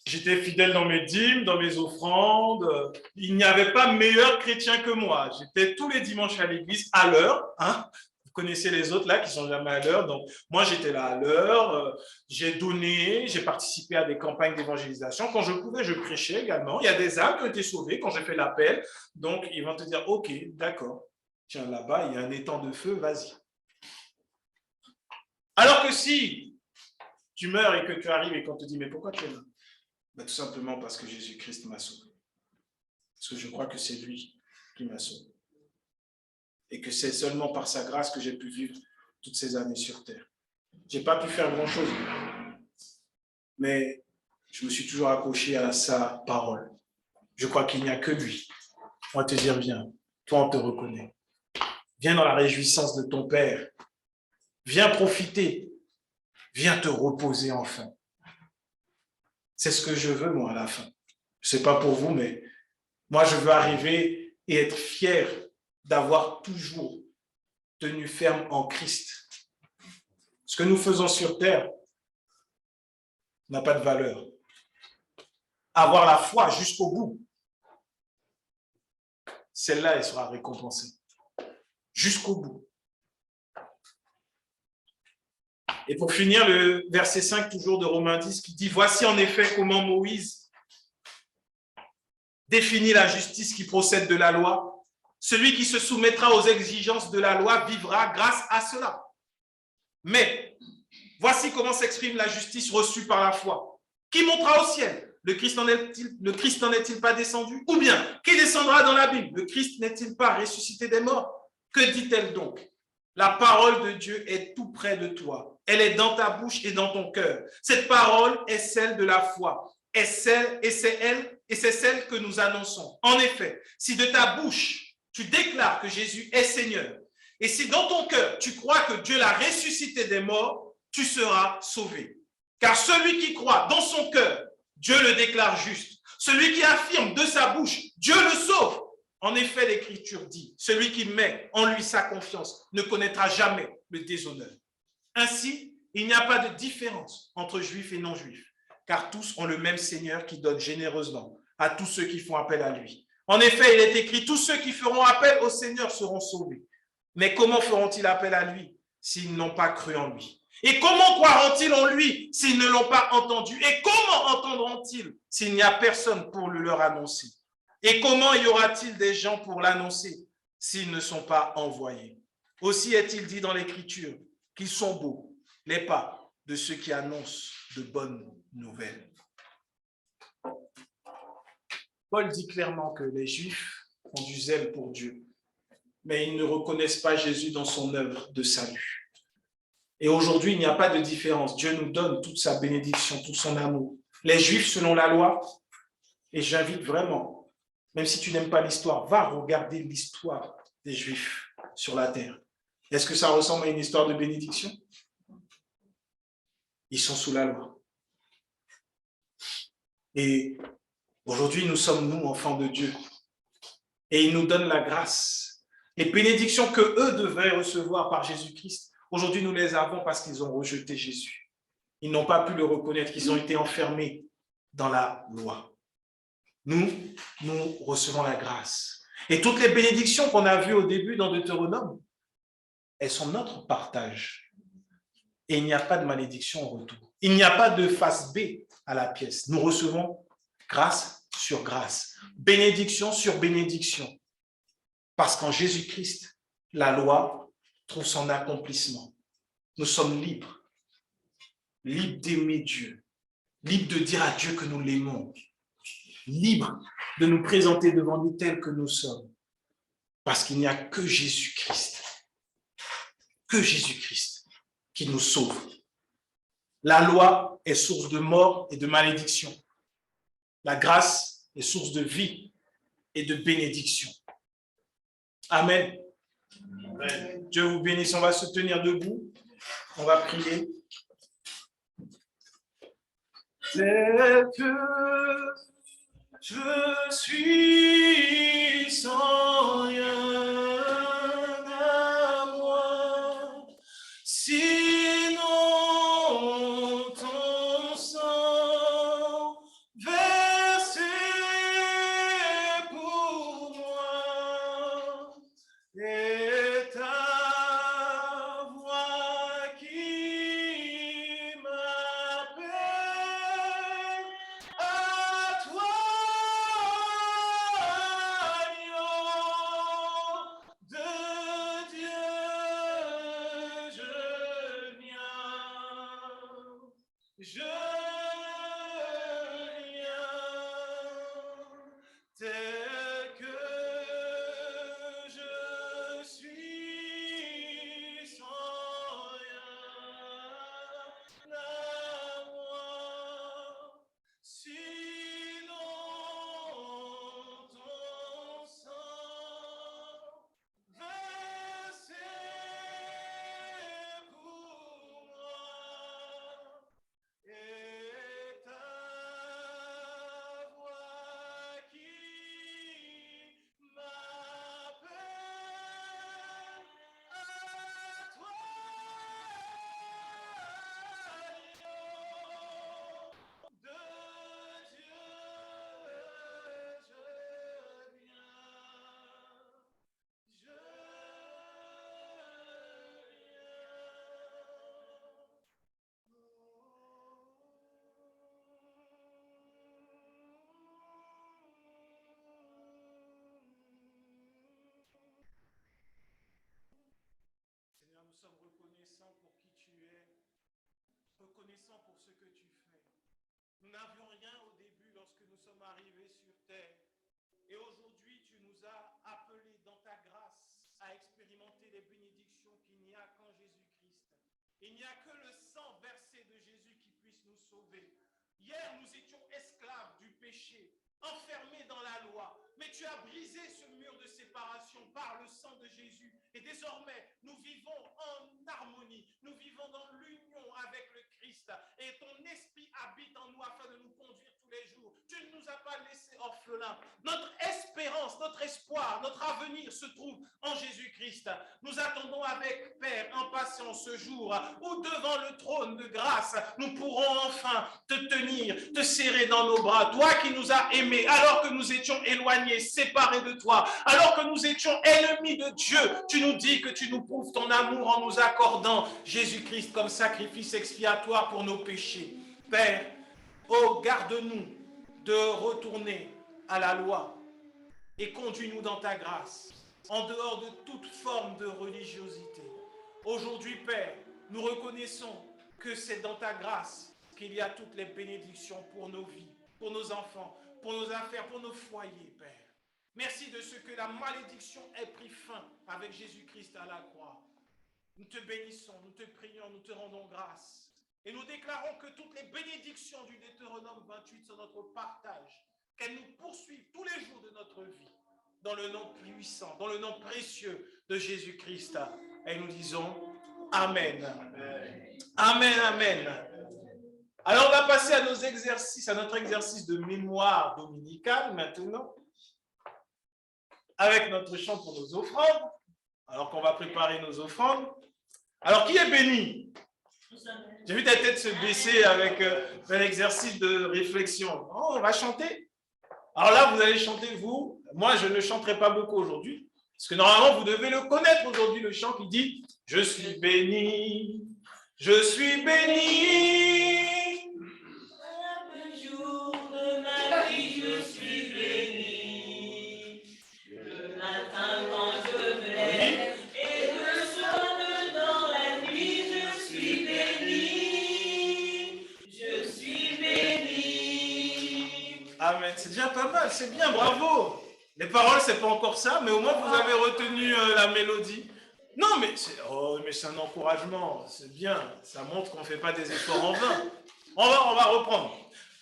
J'étais fidèle dans mes dîmes, dans mes offrandes. Il n'y avait pas meilleur chrétien que moi. J'étais tous les dimanches à l'église à l'heure. Hein? Vous connaissez les autres là qui sont jamais à l'heure. Donc moi j'étais là à l'heure. J'ai donné, j'ai participé à des campagnes d'évangélisation. Quand je pouvais, je prêchais également. Il y a des âmes qui ont été sauvées quand j'ai fait l'appel. Donc ils vont te dire, ok, d'accord. Tiens, là-bas, il y a un étang de feu, vas-y. Alors que si tu meurs et que tu arrives et qu'on te dit, mais pourquoi tu es là? Ben, tout simplement parce que Jésus-Christ m'a sauvé. Parce que je crois que c'est lui qui m'a sauvé. Et que c'est seulement par sa grâce que j'ai pu vivre toutes ces années sur terre. Je n'ai pas pu faire grand-chose. Mais je me suis toujours accroché à sa parole. Je crois qu'il n'y a que lui. On va te dire, viens, toi on te reconnaît. Viens dans la réjouissance de ton Père. Viens profiter. Viens te reposer enfin. C'est ce que je veux, moi, à la fin. Je ne sais pas pour vous, mais moi, je veux arriver et être fier d'avoir toujours tenu ferme en Christ. Ce que nous faisons sur terre n'a pas de valeur. Avoir la foi jusqu'au bout, celle-là, elle sera récompensée. Jusqu'au bout. Et pour finir, le verset 5 toujours de Romains 10 qui dit « Voici en effet comment Moïse définit la justice qui procède de la loi. Celui qui se soumettra aux exigences de la loi vivra grâce à cela. Mais voici comment s'exprime la justice reçue par la foi. Qui montera au ciel? Le Christ n'en est-il pas descendu? Ou bien, qui descendra dans la Bible? Le Christ n'est-il pas ressuscité des morts? Que dit-elle donc? La parole de Dieu est tout près de toi. Elle est dans ta bouche et dans ton cœur. Cette parole est celle de la foi. Et c'est celle que nous annonçons. En effet, si de ta bouche, tu déclares que Jésus est Seigneur, et si dans ton cœur, tu crois que Dieu l'a ressuscité des morts, tu seras sauvé. Car celui qui croit dans son cœur, Dieu le déclare juste. Celui qui affirme de sa bouche, Dieu le sauve. En effet, l'Écriture dit, celui qui met en lui sa confiance ne connaîtra jamais le déshonneur. Ainsi, il n'y a pas de différence entre juifs et non-juifs, car tous ont le même Seigneur qui donne généreusement à tous ceux qui font appel à lui. En effet, il est écrit, tous ceux qui feront appel au Seigneur seront sauvés. Mais comment feront-ils appel à lui s'ils n'ont pas cru en lui? Et comment croiront-ils en lui s'ils ne l'ont pas entendu? Et comment entendront-ils s'il n'y a personne pour le leur annoncer? Et comment y aura-t-il des gens pour l'annoncer s'ils ne sont pas envoyés? Aussi est-il dit dans l'Écriture qu'ils sont beaux, les pas de ceux qui annoncent de bonnes nouvelles. Paul dit clairement que les Juifs ont du zèle pour Dieu, mais ils ne reconnaissent pas Jésus dans son œuvre de salut. Et aujourd'hui, il n'y a pas de différence. Dieu nous donne toute sa bénédiction, tout son amour. Les Juifs selon la loi, et j'invite vraiment, même si tu n'aimes pas l'histoire, va regarder l'histoire des Juifs sur la terre. Est-ce que ça ressemble à une histoire de bénédiction? Ils sont sous la loi. Et aujourd'hui, nous sommes, nous, enfants de Dieu. Et il nous donne la grâce. Les bénédictions que eux devaient recevoir par Jésus-Christ, aujourd'hui, nous les avons parce qu'ils ont rejeté Jésus. Ils n'ont pas pu le reconnaître, qu'ils ont été enfermés dans la loi. Nous recevons la grâce. Et toutes les bénédictions qu'on a vues au début dans Deutéronome, elles sont notre partage. Et il n'y a pas de malédiction en retour. Il n'y a pas de face B à la pièce. Nous recevons grâce sur grâce, bénédiction sur bénédiction. Parce qu'en Jésus-Christ, la loi trouve son accomplissement. Nous sommes libres. Libres d'aimer Dieu. Libres de dire à Dieu que nous l'aimons. Libres de nous présenter devant lui tel que nous sommes. Parce qu'il n'y a que Jésus-Christ. Que Jésus-Christ qui nous sauve. La loi est source de mort et de malédiction. La grâce est source de vie et de bénédiction. Amen. Amen. Dieu vous bénisse. On va se tenir debout. On va prier. Tel que je suis sans rien à moi, sinon ton sang versé pour moi et ta voix qui m'appelle à toi. reconnaissants pour ce que tu fais. Nous n'avions rien au début lorsque nous sommes arrivés sur terre. Et aujourd'hui, tu nous as appelés dans ta grâce à expérimenter les bénédictions qu'il n'y a qu'en Jésus-Christ. Il n'y a que le sang versé de Jésus qui puisse nous sauver. Hier, nous étions esclaves du péché, enfermés dans la loi. Mais tu as brisé ce mur de séparation par le sang de Jésus. Et désormais, nous vivons en harmonie. Nous vivons dans l'union avec le Christ. Et ton esprit habite en nous afin de nous conduire tous les jours. Tu ne nous as pas laissés orphelins. Notre espérance, notre espoir, notre avenir se trouve en Jésus-Christ. Nous attendons avec, Père, impatience ce jour où devant le trône de grâce, nous pourrons enfin te tenir, te serrer dans nos bras. Toi qui nous as aimés alors que nous étions éloignés, séparés de toi, alors que nous étions ennemis de Dieu, tu nous dis que tu nous prouves ton amour en nous accordant Jésus-Christ comme sacrifice expiatoire pour nos péchés. Père, oh, garde-nous de retourner à la loi et conduis-nous dans ta grâce, en dehors de toute forme de religiosité. Aujourd'hui, Père, nous reconnaissons que c'est dans ta grâce qu'il y a toutes les bénédictions pour nos vies, pour nos enfants, pour nos affaires, pour nos foyers, Père. Merci de ce que la malédiction ait pris fin avec Jésus-Christ à la croix. Nous te bénissons, nous te prions, nous te rendons grâce. Et nous déclarons que toutes les bénédictions du Deutéronome 28 sont notre partage, qu'elles nous poursuivent tous les jours de notre vie, dans le nom puissant, dans le nom précieux de Jésus-Christ. Et nous disons Amen. Amen, amen. Alors on va passer à nos exercices, à notre exercice de mémoire dominicale maintenant, avec notre chant pour nos offrandes, alors qu'on va préparer nos offrandes. Alors qui est béni? J'ai vu ta tête se baisser avec un exercice de réflexion. Oh, on va chanter. Alors là, vous allez chanter, vous. Moi, je ne chanterai pas beaucoup aujourd'hui, parce que normalement, vous devez le connaître aujourd'hui, le chant qui dit « Je suis béni, je suis béni. » Le jour de ma vie, je suis béni. Le matin quand je me lève et le soir dans la nuit, je suis béni. Je suis béni. Amen. C'est déjà pas mal, c'est bien, bravo. Les paroles, c'est pas encore ça, mais au moins vous avez retenu la mélodie. Non, mais c'est un encouragement, c'est bien. Ça montre qu'on ne fait pas des efforts en vain. On va reprendre.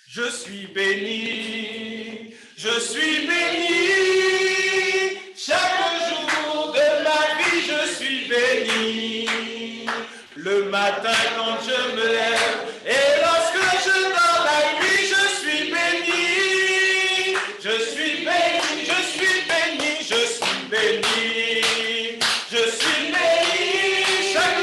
Je suis béni, je suis béni. Chaque jour de ma vie, je suis béni. Le matin quand je me lève et lorsque je dors la nuit, je suis béni. Je suis béni, je suis béni, je suis béni. Je suis béni chaque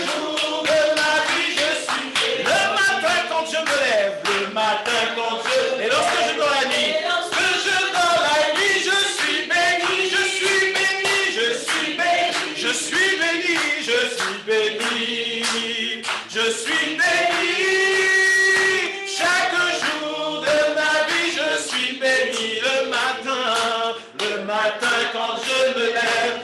jour de ma vie, je suis béni. Le matin quand je me lève, le matin quand et lorsque je dors la nuit, lorsque je dors la nuit, je suis béni, je suis béni, je suis béni, je suis béni, je suis béni, je suis béni. Chaque jour de ma vie, je suis béni. Le matin quand je me lève.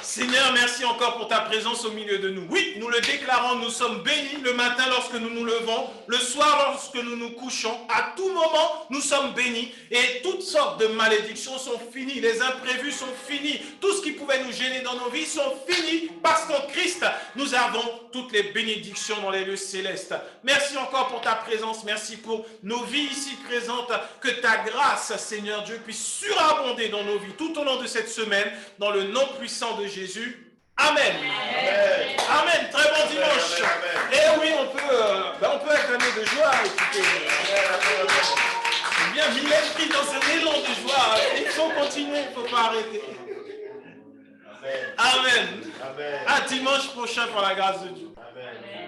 Seigneur, merci encore pour ta présence au milieu de nous. Oui, nous le déclarons, nous sommes bénis le matin lorsque nous nous levons, le soir lorsque nous nous couchons. À tout moment, nous sommes bénis et toutes sortes de malédictions sont finies. Les imprévus sont finis. Tout ce qui pouvait nous gêner dans nos vies sont finis parce qu'en Christ, nous avons toutes les bénédictions dans les lieux célestes. Merci encore pour ta présence. Merci pour nos vies ici présentes. Que ta grâce, Seigneur Dieu, puisse surabonder dans nos vies tout au long de cette semaine, dans le nom puissant de Jésus. Amen. Amen. Amen. Très bon dimanche. Et oui, on peut acclamer de joie. C'est bien, Mylène pris dans un élan de joie. Il faut continuer, il ne faut pas arrêter. Amen. Amen. À dimanche prochain par la grâce de Dieu. Amen.